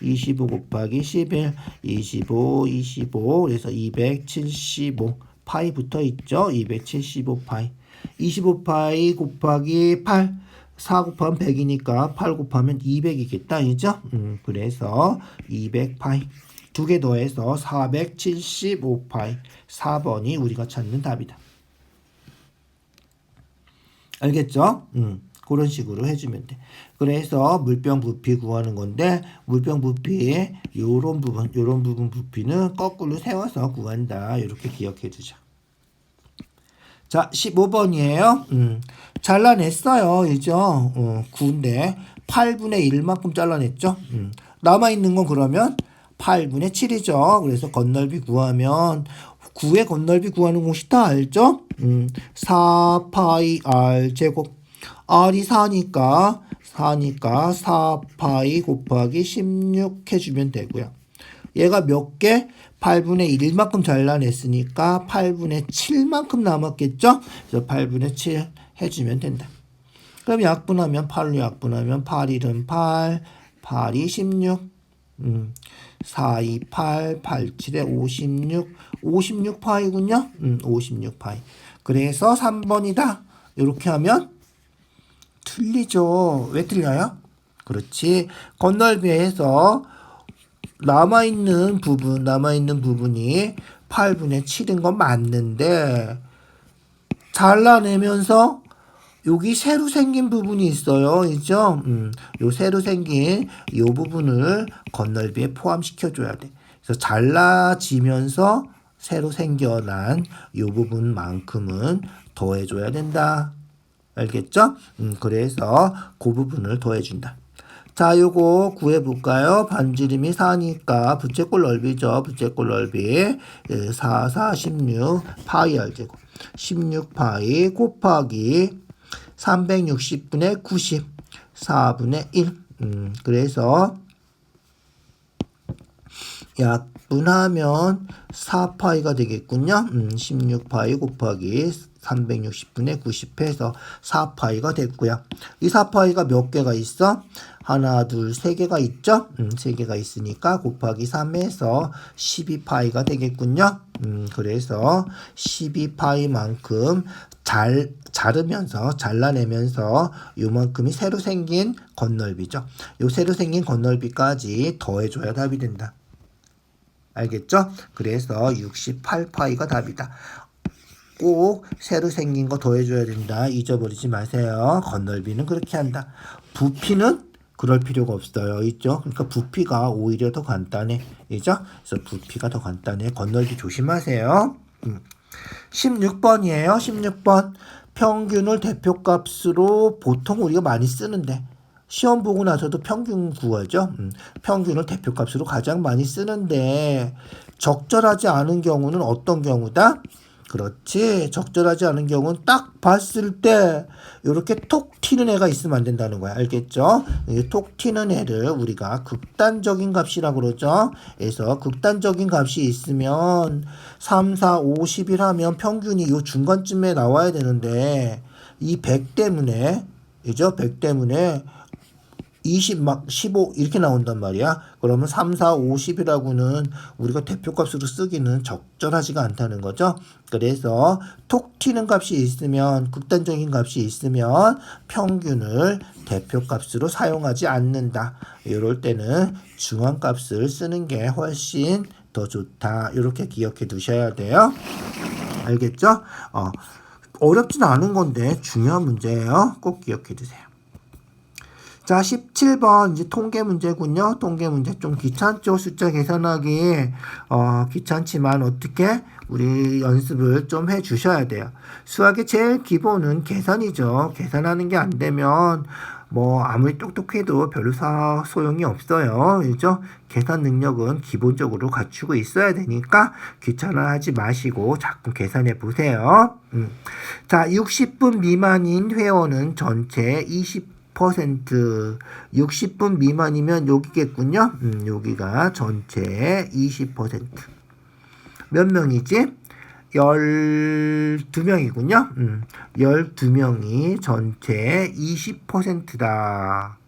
25 곱하기 11. 25. 그래서 275. 파이 붙어 있죠? 275파이. 25파이 곱하기 8. 4 곱하면 100이니까 8 곱하면 200이겠다. 이죠? 그래서 200파이. 두 개 더해서 475파이. 4번이 우리가 찾는 답이다. 알겠죠? 그런 식으로 해주면 돼. 그래서 물병 부피 구하는 건데 물병 부피의 요런 부분 부피는 거꾸로 세워서 구한다. 이렇게 기억해 두자. 자, 15번이에요. 잘라냈어요. 이죠? 9인데 8분의 1만큼 잘라냈죠? 남아있는 건 그러면 8분의 7이죠. 그래서 건널비 구하면 9의 건널비 구하는 공식 다 알죠? 4파이 r 제곱. r이 4니까 4파이 곱하기 16 해주면 되고요. 얘가 몇 개? 8분의 1만큼 잘라냈으니까 8분의 7만큼 남았겠죠? 그래서 8분의 7 해주면 된다. 그럼 약분하면 8로 약분하면 8, 1은 8, 8이 16, 4, 2, 8, 8, 7에 56, 56파이군요. 56파이. 그래서 3번이다. 이렇게 하면 틀리죠. 왜 틀려요? 그렇지. 건널비에서 남아있는 부분이 8분의 7인 건 맞는데 잘라내면서 여기 새로 생긴 부분이 있어요. 있죠? 요 새로 생긴 요 부분을 건널비에 포함시켜줘야 돼. 그래서 잘라지면서 새로 생겨난 요 부분만큼은 더해줘야 된다. 알겠죠? 그래서 그 부분을 더해준다. 자, 요거 구해볼까요? 반지름이 4니까 부채꼴 넓이죠. 부채꼴 넓이 4, 4, 16 파이 r제곱 16파이 곱하기 360분의 90 4분의 1 그래서 약분하면 4파이가 되겠군요. 16파이 곱하기 360분의 90 해서 4파이가 됐고요. 이 4파이가 몇 개가 있어? 하나, 둘, 세 개가 있죠? 세 개가 있으니까 곱하기 3해서 12파이가 되겠군요. 그래서 12파이만큼 자르면서 잘라내면서 요만큼이 새로 생긴 건널비죠. 요 새로 생긴 건널비까지 더해줘야 답이 된다. 알겠죠? 그래서 68파이가 답이다. 꼭 새로 생긴 거 더해줘야 된다. 잊어버리지 마세요. 건널비는 그렇게 한다. 부피는 그럴 필요가 없어요. 있죠? 그러니까 부피가 오히려 더 간단해. 있죠? 그래서 부피가 더 간단해. 건널비 조심하세요. 16번이에요. 16번. 평균을 대표값으로 보통 우리가 많이 쓰는데 시험 보고 나서도 평균 구하죠. 평균을 대표값으로 가장 많이 쓰는데 적절하지 않은 경우는 어떤 경우다? 그렇지. 적절하지 않은 경우는 딱 봤을 때 이렇게 톡 튀는 애가 있으면 안 된다는 거야. 알겠죠? 톡 튀는 애를 우리가 극단적인 값이라고 그러죠. 그래서 극단적인 값이 있으면 3, 4, 5, 11 하면 평균이 요 중간쯤에 나와야 되는데 이 100 때문에 그죠? 100 때문에 20, 막 15 이렇게 나온단 말이야. 그러면 3, 4, 50이라고는 우리가 대표값으로 쓰기는 적절하지가 않다는 거죠. 그래서 톡 튀는 값이 있으면 극단적인 값이 있으면 평균을 대표값으로 사용하지 않는다. 이럴 때는 중앙값을 쓰는 게 훨씬 더 좋다. 이렇게 기억해 두셔야 돼요. 알겠죠? 어렵진 않은 건데 중요한 문제예요. 꼭 기억해 두세요. 자, 17번 이제 통계 문제군요. 통계 문제 좀 귀찮죠. 숫자 계산하기 귀찮지만 어떻게 우리 연습을 좀 해 주셔야 돼요. 수학의 제일 기본은 계산이죠. 계산하는 게 안 되면 뭐 아무리 똑똑해도 별로 소용이 없어요. 그죠? 계산 능력은 기본적으로 갖추고 있어야 되니까 귀찮아하지 마시고 자꾸 계산해 보세요. 자, 60분 미만인 회원은 전체 60분 미만이면 여기겠군요. 여기가 전체 20%. 몇 명이지? 12명이군요. 12명이 전체 20%다.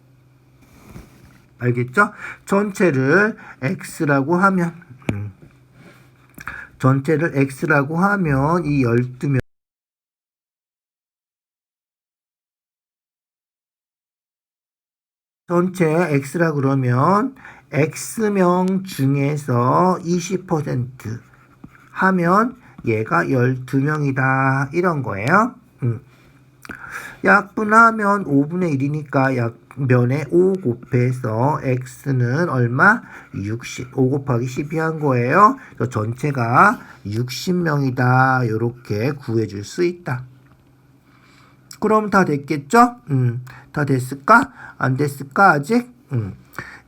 알겠죠? 전체를 X라고 하면 이 12명 전체 X라 그러면 X명 중에서 20% 하면 얘가 12명이다. 이런 거예요. 약분하면 5분의 1이니까 약면에 5 곱해서 x는 얼마? 60. 5 곱하기 12 한 거예요. 그래서 전체가 60명이다. 이렇게 구해줄 수 있다. 그럼 다 됐겠죠? 다 됐을까? 안 됐을까? 아직?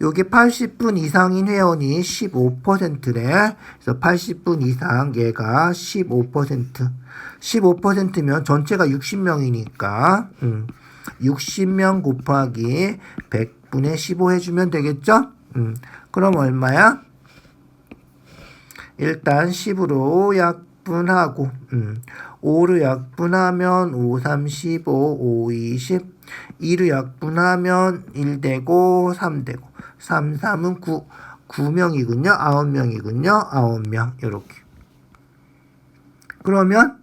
여기 80분 이상인 회원이 15%래. 그래서 80분 이상 얘가 15%. 15%면 전체가 60명이니까 60명 곱하기 100분의 15 해주면 되겠죠? 그럼 얼마야? 일단 10으로 약분하고 5로 약분하면 5, 3, 15, 5, 20 2로 약분하면 1 되고 3 되고 3, 3은 9 9명이군요. 9명이군요. 9명 이렇게. 그러면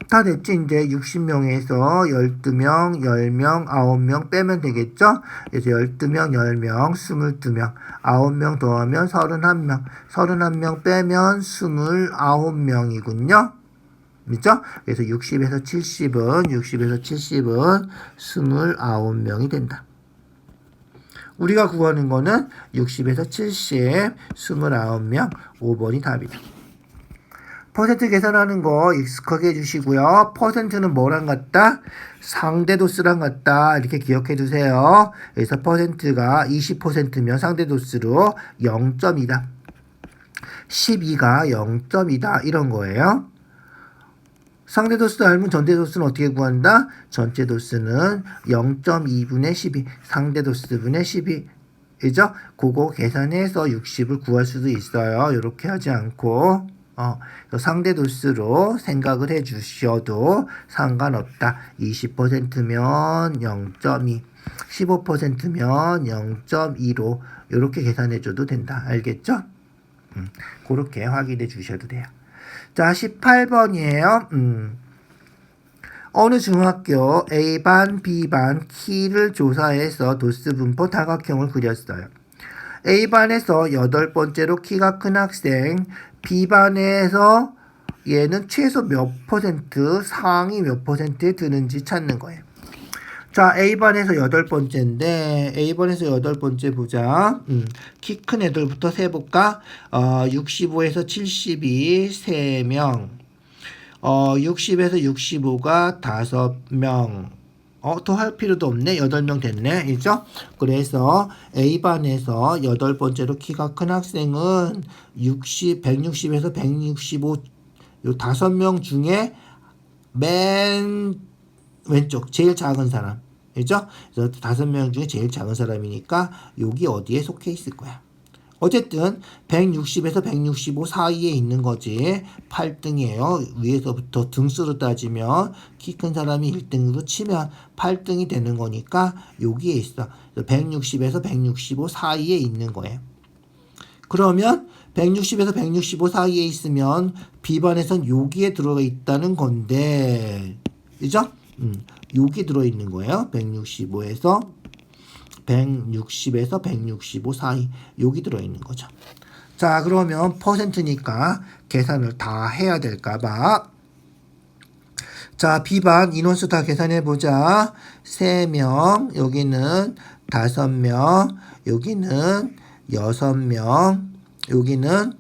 다 됐지. 이제 60명에서 12명, 10명, 9명 빼면 되겠죠? 그래서 12명, 10명, 22명, 9명 더하면 31명, 31명 빼면 29명이군요. 그죠? 그래서 60에서 70은 29명이 된다. 우리가 구하는 거는 60에서 70, 29명, 5번이 답이다. 퍼센트 계산하는 거 익숙하게 해주시고요. 퍼센트는 뭐랑 같다? 상대도수랑 같다. 이렇게 기억해 두세요. 그래서 퍼센트가 20%면 상대도수로 0.2다. 12가 0.2다. 이런 거예요. 상대도수 알면 전체도수는 어떻게 구한다? 전체도수는 0.2분의 12, 상대도수분의 12. 그죠? 그거 계산해서 60을 구할 수도 있어요. 이렇게 하지 않고. 상대도수로 생각을 해 주셔도 상관없다. 20%면 0.2, 15%면 0.2로 이렇게 계산해 줘도 된다. 알겠죠? 그렇게 확인해 주셔도 돼요. 자, 18번이에요. 어느 중학교 A반, B반 키를 조사해서 도수 분포 다각형을 그렸어요. A반에서 8번째로 키가 큰 학생, B반에서 얘는 최소 몇 퍼센트, 상위 몇 퍼센트에 드는지 찾는 거예요. 자, A반에서 8번째인데, A반에서 8번째 보자. 키 큰 애들부터 세볼까? 65에서 72, 3명. 60에서 65가 5명. 더 할 필요도 없네. 8명 됐네. 그죠? 그래서 A반에서 8번째로 키가 큰 학생은 160에서 165, 요 5명 중에 맨 왼쪽, 제일 작은 사람. 그죠? 그래서 5명 중에 제일 작은 사람이니까 여기 어디에 속해 있을 거야. 어쨌든 160에서 165 사이에 있는 거지. 8등이에요. 위에서부터 등수로 따지면 키 큰 사람이 1등으로 치면 8등이 되는 거니까 여기에 있어. 160에서 165 사이에 있는 거예요. 그러면 160에서 165 사이에 있으면 B반에선 여기에 들어가 있다는 건데, 그죠? 여기 들어있는 거예요. 160에서 165 사이. 여기 들어있는 거죠. 자, 그러면 퍼센트니까 계산을 다 해야 될까봐. 자, B반 인원수 다 계산해보자. 3명, 여기는 5명, 여기는 6명, 여기는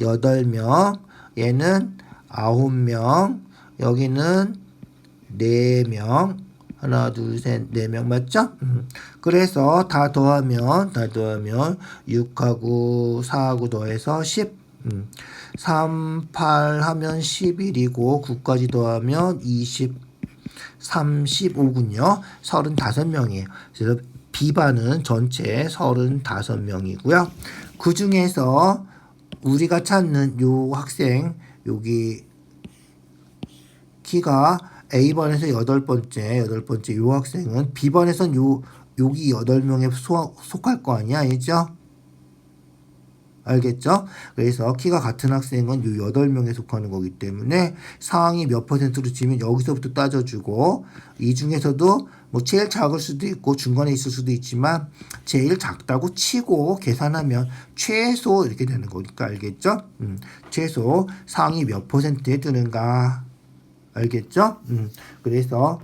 8명, 얘는 9명, 여기는 4명, 하나, 둘, 셋, 4명 맞죠? 그래서 다 더하면 6하고 4하고 더해서 10. 3, 8 하면 11이고 9까지 더하면 20, 35군요. 35명이에요. 그래서 B반은 전체 35명이고요. 그 중에서 우리가 찾는 요 학생, 여기 키가 A반에서 8번째 요 학생은 B반에선 여기 8명에 속할 거 아니야, 알죠? 알겠죠? 그래서 키가 같은 학생은 요 8명에 속하는 거기 때문에 상위 몇 퍼센트로 치면 여기서부터 따져주고, 이 중에서도 뭐 제일 작을 수도 있고 중간에 있을 수도 있지만 제일 작다고 치고 계산하면 최소 이렇게 되는 거니까, 알겠죠? 최소 상위 몇 퍼센트에 드는가. 알겠죠? 그래서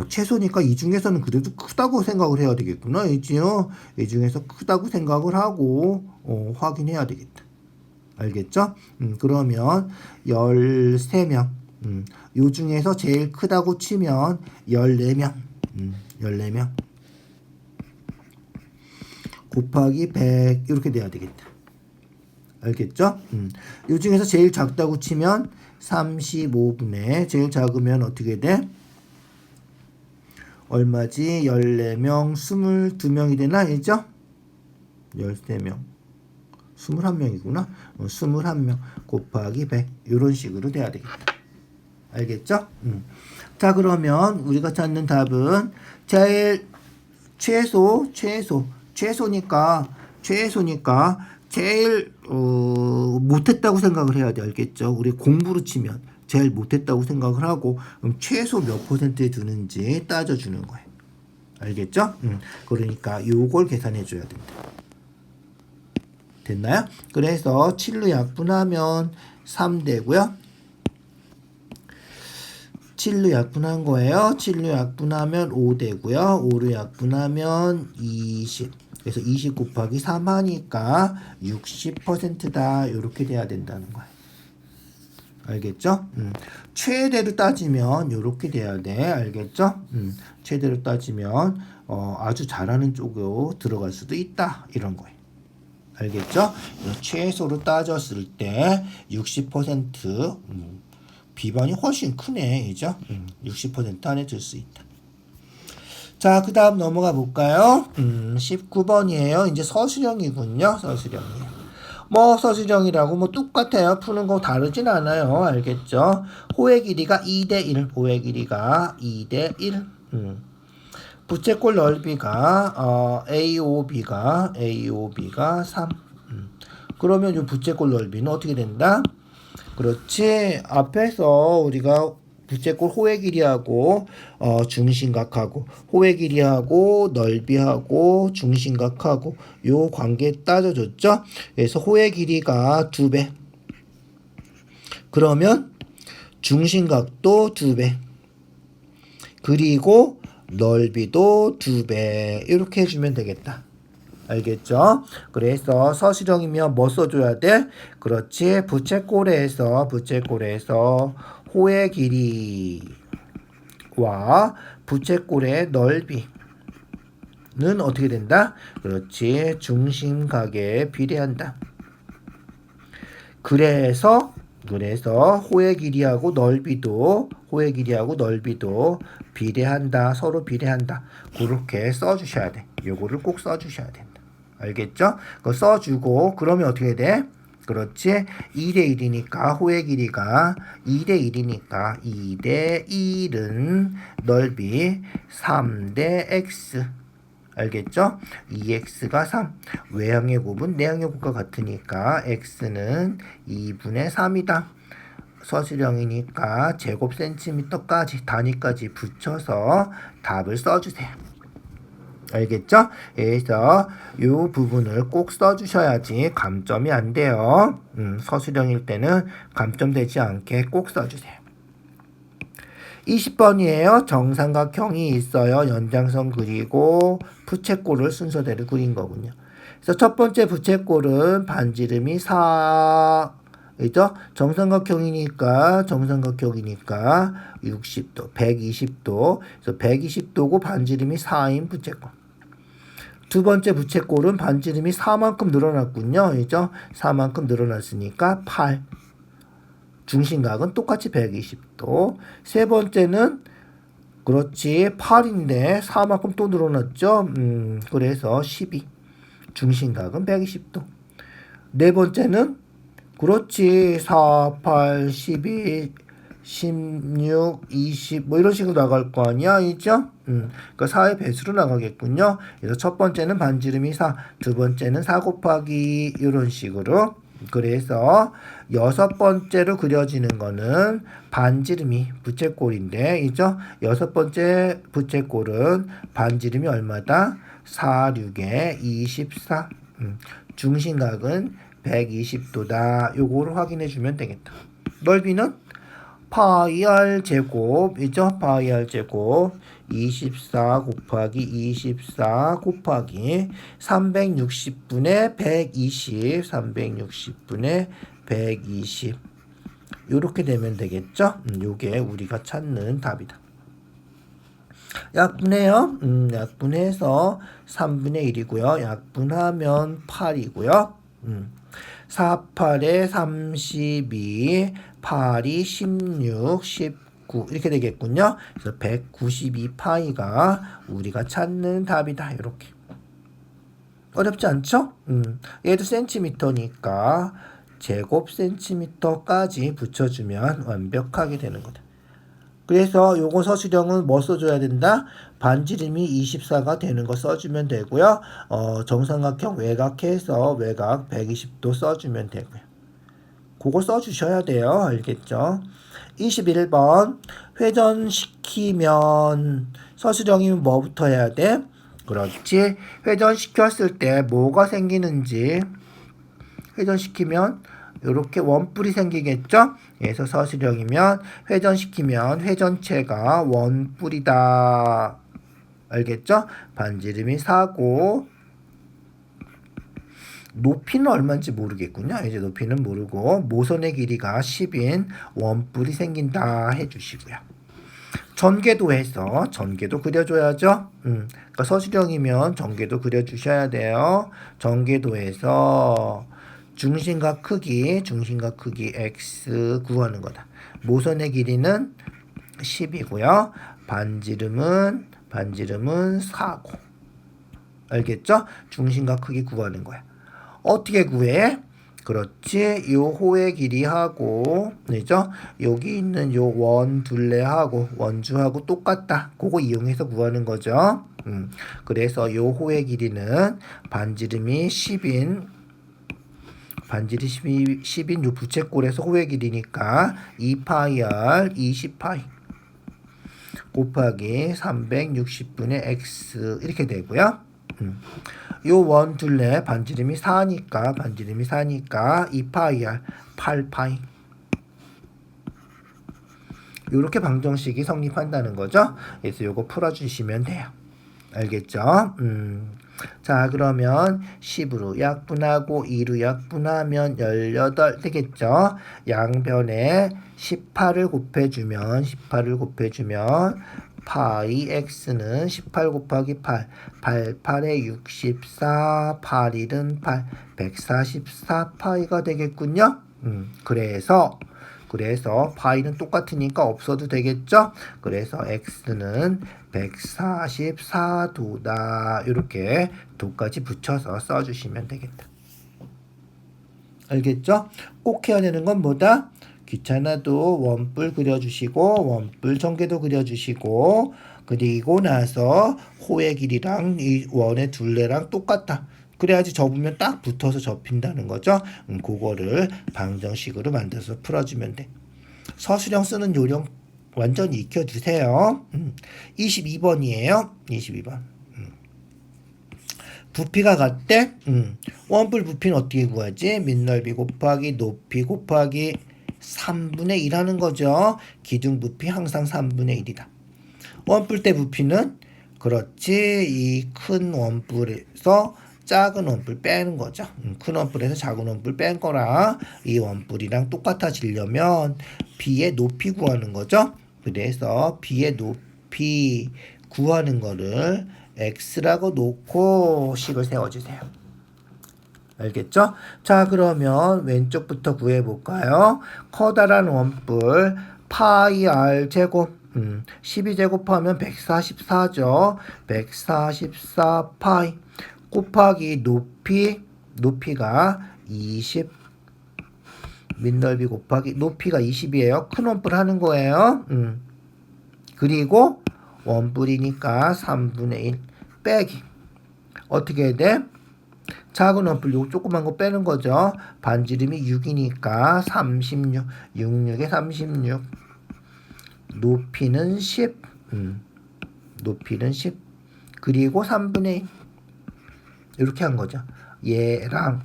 최소니까 이 중에서는 그래도 크다고 생각을 해야 되겠구나. 이지요? 이 중에서 크다고 생각을 하고 확인해야 되겠다. 알겠죠? 그러면 13명. 요 중에서 제일 크다고 치면 14명. 14명. 곱하기 100 이렇게 돼야 되겠다. 알겠죠? 요 중에서 제일 작다고 치면 35분의 제일 작으면 어떻게 돼? 얼마지? 14명, 22명이 되나? 이죠? 13명. 21명이구나. 21명 곱하기 100 이런 식으로 돼야 되겠다. 알겠죠? 자, 그러면 우리가 찾는 답은 제일 최소니까 제일 못했다고 생각을 해야 돼. 알겠죠? 우리 공부로 치면 제일 못했다고 생각을 하고 그럼 최소 몇 퍼센트에 주는지 따져주는 거예요. 알겠죠? 그러니까 요걸 계산해 줘야 된다. 됐나요? 그래서 7로 약분하면 3 되고요. 7로 약분한 거예요. 7로 약분하면 5 되고요. 5로 약분하면 20. 그래서 20 곱하기 3 하니까 60%다. 이렇게 돼야 된다는 거예요. 알겠죠? 최대로 따지면 이렇게 돼야 돼. 알겠죠? 최대로 따지면 아주 잘하는 쪽으로 들어갈 수도 있다. 이런 거예요. 알겠죠? 최소로 따졌을 때 60% 비반이 훨씬 크네. 이죠? 60% 안에 들 수 있다. 자, 그 다음 넘어가 볼까요? 19번이에요. 이제 서술형이군요. 서술형이에요. 뭐 서술형이라고 뭐 똑같아요. 푸는 거 다르진 않아요. 알겠죠? 호의 길이가 2대 1. 호의 길이가 2대 1. 부채꼴 넓이가 AOB가 3. 그러면 이 부채꼴 넓이는 어떻게 된다? 그렇지. 앞에서 우리가 부채꼴 호의 길이하고 중심각하고 호의 길이하고 넓이하고 중심각하고 요 관계 따져줬죠. 그래서 호의 길이가 2배. 그러면 중심각도 2배. 그리고 넓이도 2배. 이렇게 해주면 되겠다. 알겠죠? 그래서 서술형이면 뭐 써줘야 돼? 그렇지. 부채꼴에서 호의 길이와 부채꼴의 넓이는 어떻게 된다? 그렇지. 중심각에 비례한다. 그래서 호의 길이하고 넓이도 비례한다. 서로 비례한다. 그렇게 써주셔야 돼. 요거를 꼭 써주셔야 된다. 알겠죠? 그거 써주고 그러면 어떻게 돼? 그렇지. 2대 1이니까 호의 길이가 2대 1이니까 2대 1은 넓이 3대 x. 알겠죠? 2x가 3. 외항의 곱은 내항의 곱과 같으니까 x는 2분의 3이다. 서술형이니까 제곱 센티미터까지 단위까지 붙여서 답을 써주세요. 알겠죠? 그래서 이 부분을 꼭 써주셔야지 감점이 안 돼요. 서술형일 때는 감점되지 않게 꼭 써주세요. 20번이에요. 정삼각형이 있어요. 연장선 그리고 부채꼴을 순서대로 그린 거군요. 그래서 첫 번째 부채꼴은 반지름이 4. 그죠? 정삼각형이니까 60도, 120도. 그래서 120도고 반지름이 4인 부채꼴. 두 번째 부채꼴은 반지름이 4만큼 늘어났군요. 그죠? 4만큼 늘어났으니까 8. 중심각은 똑같이 120도. 세 번째는 그렇지 8인데 4만큼 또 늘어났죠. 그래서 12. 중심각은 120도. 네 번째는 그렇지 4, 8, 12, 16, 20 뭐 이런 식으로 나갈 거 아니야. 있죠? 그러니까 4의 배수로 나가겠군요. 그래서 첫 번째는 반지름이 4, 두 번째는 4 곱하기 이런 식으로. 그래서 여섯 번째로 그려지는 거는 반지름이 부채꼴인데, 있죠? 여섯 번째 부채꼴은 반지름이 얼마다? 4, 6에 24. 중심각은 120도다. 요거를 확인해 주면 되겠다. 넓이는 파이 r 제곱이죠. 파이 r 제곱 24 곱하기 24 곱하기 360분의 120 360분의 120 요렇게 되면 되겠죠. 요게 우리가 찾는 답이다. 약분해요. 약분해서 3분의 1이고요. 약분하면 8이고요. 4, 8에 32, 8이 16, 19 이렇게 되겠군요. 그래서 192파이가 우리가 찾는 답이다. 이렇게. 어렵지 않죠? 얘도 센티미터니까 제곱 센티미터까지 붙여주면 완벽하게 되는 거다. 그래서 요거 서술형은 뭐 써줘야 된다? 반지름이 24가 되는 거 써주면 되고요. 정삼각형 외곽해서 외곽 120도 써주면 되고요. 그거 써주셔야 돼요. 알겠죠? 21번 회전시키면 서술형이면 뭐부터 해야 돼? 그렇지. 회전시켰을 때 뭐가 생기는지 회전시키면 이렇게 원뿔이 생기겠죠? 그래서 서술형이면 회전시키면 회전체가 원뿔이다. 알겠죠? 반지름이 4고 높이는 얼마인지 모르겠군요. 이제 높이는 모르고 모선의 길이가 10인 원뿔이 생긴다 해주시고요. 전개도 해서 전개도 그려줘야죠. 그러니까 서술형이면 전개도 그려주셔야 돼요. 전개도 해서 중심과 크기 x 구하는 거다. 모선의 길이는 10이고요. 반지름은 4고. 알겠죠? 중심과 크기 구하는 거야. 어떻게 구해? 그렇지. 요 호의 길이하고, 그죠? 여기 있는 요 원 둘레하고 원주하고 똑같다. 그거 이용해서 구하는 거죠. 그래서 요 호의 길이는 반지름이 10인 요 부채꼴에서 호의 길이니까 2파이r 20파이 곱하기 360분의 x 이렇게 되고요. 요 원 둘레 반지름이 4니까 2파이r 8파이 요렇게 방정식이 성립한다는 거죠. 그래서 요거 풀어주시면 돼요. 알겠죠? 자, 그러면 10으로 약분하고 2로 약분하면 18 되겠죠? 양변에 18을 곱해주면 파이 x는 18 곱하기 8 8에 64 8일은 8 144파이가 되겠군요. 그래서 파이는 똑같으니까 없어도 되겠죠? 그래서 x는 144도다. 이렇게 도까지 붙여서 써주시면 되겠다. 알겠죠? 꼭 해야 되는 건 뭐다? 귀찮아도 원뿔 그려주시고 원뿔 전개도 그려주시고 그리고 나서 호의 길이랑 이 원의 둘레랑 똑같다. 그래야지 접으면 딱 붙어서 접힌다는 거죠. 그거를 방정식으로 만들어서 풀어주면 돼. 서술형 쓰는 요령 완전히 익혀두세요. 22번이에요. 22번. 부피가 같대? 원뿔 부피는 어떻게 구하지? 밑넓이 곱하기 높이 곱하기 3분의 1 하는 거죠. 기둥 부피 항상 3분의 1이다. 원뿔대 부피는 그렇지. 이 큰 원뿔에서 작은 원뿔 빼는 거죠. 큰 원뿔에서 작은 원뿔 뺀 거라 이 원뿔이랑 똑같아지려면 B의 높이 구하는 거죠. 그래서 B의 높이 구하는 거를 X라고 놓고 식을 세워주세요. 알겠죠? 자, 그러면 왼쪽부터 구해볼까요? 커다란 원뿔 파이 r 제곱 12제곱하면 144죠. 144파이 곱하기 높이가 20 밑넓이 곱하기 높이가 20이에요. 큰 원뿔 하는 거예요. 그리고 원뿔이니까 3분의 1 빼기 어떻게 해야 돼? 작은 원뿔 요거 조그만 거 빼는 거죠. 반지름이 6이니까 36 66에 36 높이는 10 높이는 10 그리고 3분의 1 이렇게 한 거죠. 얘랑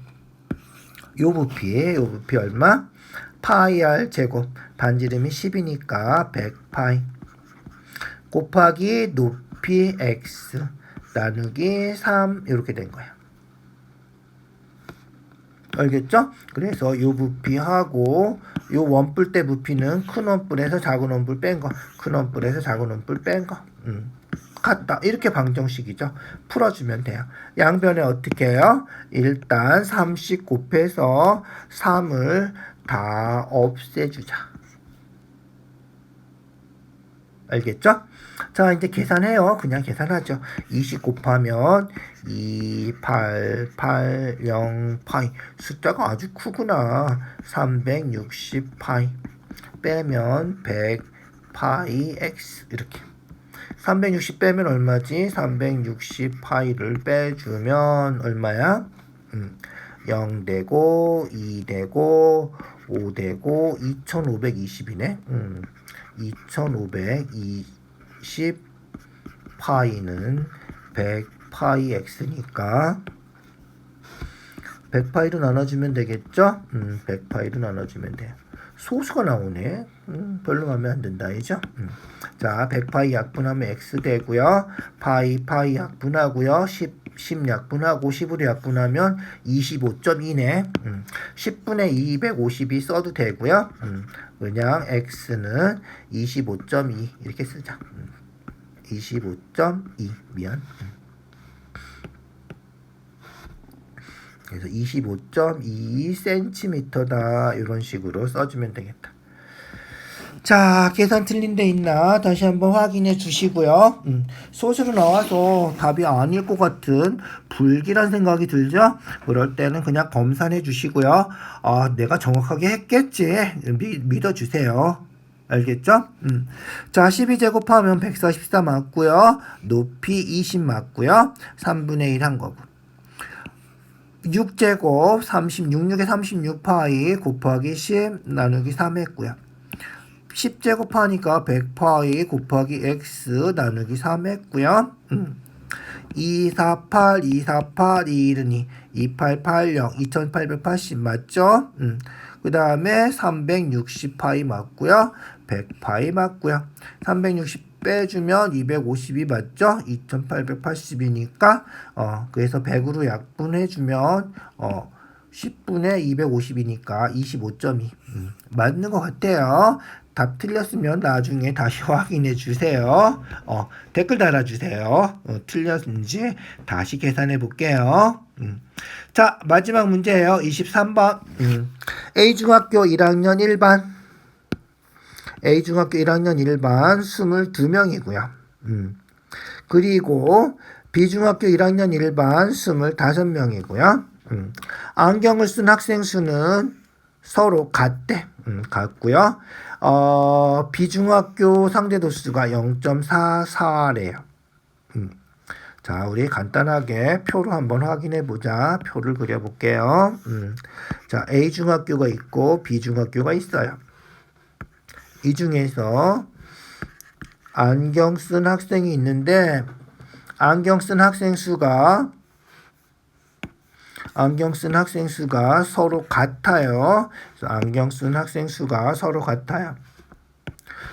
요 부피 얼마? 파이 r 제곱 반지름이 10이니까 100파이 곱하기 높이 x 나누기 3 이렇게 된 거야. 알겠죠? 그래서 요 부피하고 요 원뿔대 부피는 큰 원뿔에서 작은 원뿔 뺀 거, 큰 원뿔에서 작은 원뿔 뺀 거. 같다. 이렇게 방정식이죠. 풀어주면 돼요. 양변에 어떻게 해요? 일단 30 곱해서 3을 다 없애주자. 알겠죠? 자, 이제 계산해요. 그냥 계산하죠. 20 곱하면 2, 8, 8, 0, 파이. 숫자가 아주 크구나. 360 파이. 빼면 100 파이 x. 이렇게. 360 빼면 얼마지? 360 파이를 빼주면 얼마야? 0 되고 2 되고 5 되고 2520이네. 2520 파이는 100 파이 x니까 100 파이로 나눠주면 되겠죠? 100 파이로 나눠주면 돼요. 소수가 나오네. 별로 마음에 안 든다, 이죠? 자, 100파이 약분하면 x 되고요. 파이 약분하고요. 10 약분하고 10으로 약분하면 25.2네. 10분의 250이 써도 되고요. 그냥 x는 25.2 이렇게 쓰자. 25.2 미안. 그래서 25.2cm다 이런 식으로 써주면 되겠다. 자, 계산 틀린 데 있나 다시 한번 확인해 주시고요. 소수로 나와서 답이 아닐 것 같은 불길한 생각이 들죠? 그럴 때는 그냥 검산해 주시고요. 아, 내가 정확하게 했겠지. 믿어주세요. 알겠죠? 자, 12제곱하면 144 맞고요. 높이 20 맞고요. 3분의 1 한 거고. 6제곱 36에 36파이 곱하기 10 나누기 3 했고요. 10제곱 하니까 100파이 곱하기 x 나누기 3 했고요. 248 248 212 2880 2880 맞죠? 그 다음에 360파이 맞고요. 100파이 맞고요. 360 빼주면 252 맞죠? 2880이니까 그래서 100으로 약분해주면 10분의 250이니까 25.2 맞는 것 같아요. 답 틀렸으면 나중에 다시 확인해 주세요. 댓글 달아주세요. 틀렸는지 다시 계산해 볼게요. 자, 마지막 문제예요. 23번. A중학교 1학년 1반. A중학교 1학년 1반 22명이고요. 그리고 B중학교 1학년 1반 25명이고요. 안경을 쓴 학생 수는 서로 같대. 같고요. B중학교 상대 도수가 0.44래요. 자, 우리 간단하게 표로 한번 확인해 보자. 표를 그려 볼게요. 자, A중학교가 있고 B중학교가 있어요. 이 중에서 안경 쓴 학생이 있는데 안경 쓴 학생 수가 서로 같아요. 그래서 안경 쓴 학생 수가 서로 같아요.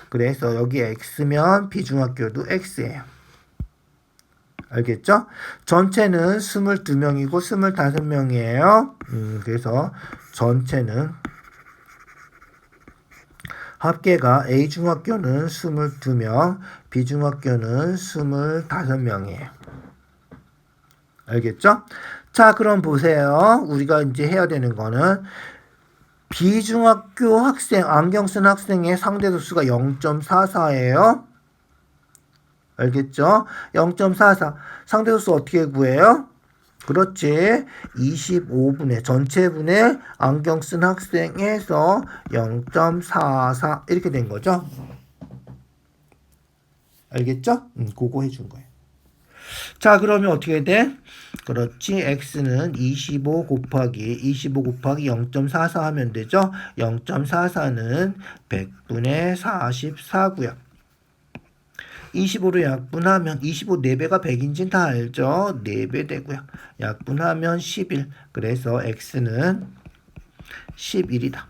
그래서 여기 X면 B중학교도 X예요. 알겠죠? 전체는 22명이고 25명이에요. 그래서 전체는 합계가 A중학교는 22명, B중학교는 25명이에요. 알겠죠? 자, 그럼 보세요. 우리가 이제 해야 되는 거는 B중학교 학생, 안경 쓴 학생의 상대 도수가 0.44예요. 알겠죠? 0.44. 상대 도수 어떻게 구해요? 그렇지. 25분의 전체분의 안경 쓴 학생에서 0.44 이렇게 된 거죠. 알겠죠? 그거 해준 거예요. 자, 그러면 어떻게 돼? 그렇지. x는 25 곱하기 0.44 하면 되죠. 0.44는 100분의 44고요. 25로 약분하면 25 4배가 100인지는 다 알죠? 4배 되고요. 약분하면 11. 그래서 x는 11이다.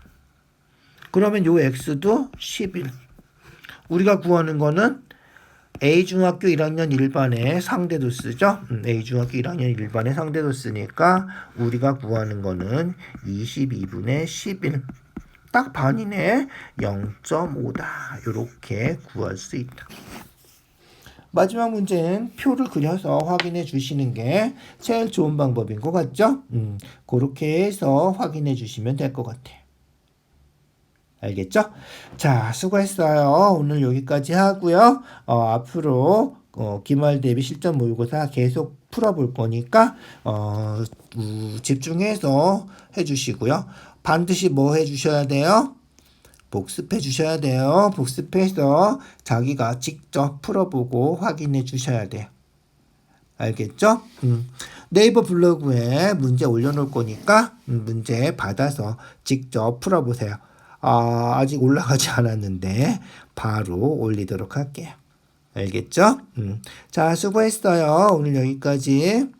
그러면 요 x도 11. 우리가 구하는 거는 A중학교 1학년 1반의 상대도 쓰죠. A중학교 1학년 1반의 상대도 쓰니까 우리가 구하는 거는 22분의 11. 딱 반이네. 0.5다. 이렇게 구할 수 있다. 마지막 문제는 표를 그려서 확인해 주시는 게 제일 좋은 방법인 것 같죠? 그렇게 해서 확인해 주시면 될 것 같아요. 알겠죠? 자, 수고했어요. 오늘 여기까지 하고요. 앞으로 기말 대비 실전 모의고사 계속 풀어볼 거니까 집중해서 해주시고요. 반드시 뭐 해주셔야 돼요? 복습해 주셔야 돼요. 복습해서 자기가 직접 풀어보고 확인해 주셔야 돼요. 알겠죠? 네이버 블로그에 문제 올려놓을 거니까 문제 받아서 직접 풀어보세요. 아직 올라가지 않았는데 바로 올리도록 할게요. 알겠죠? 자, 수고했어요. 오늘 여기까지.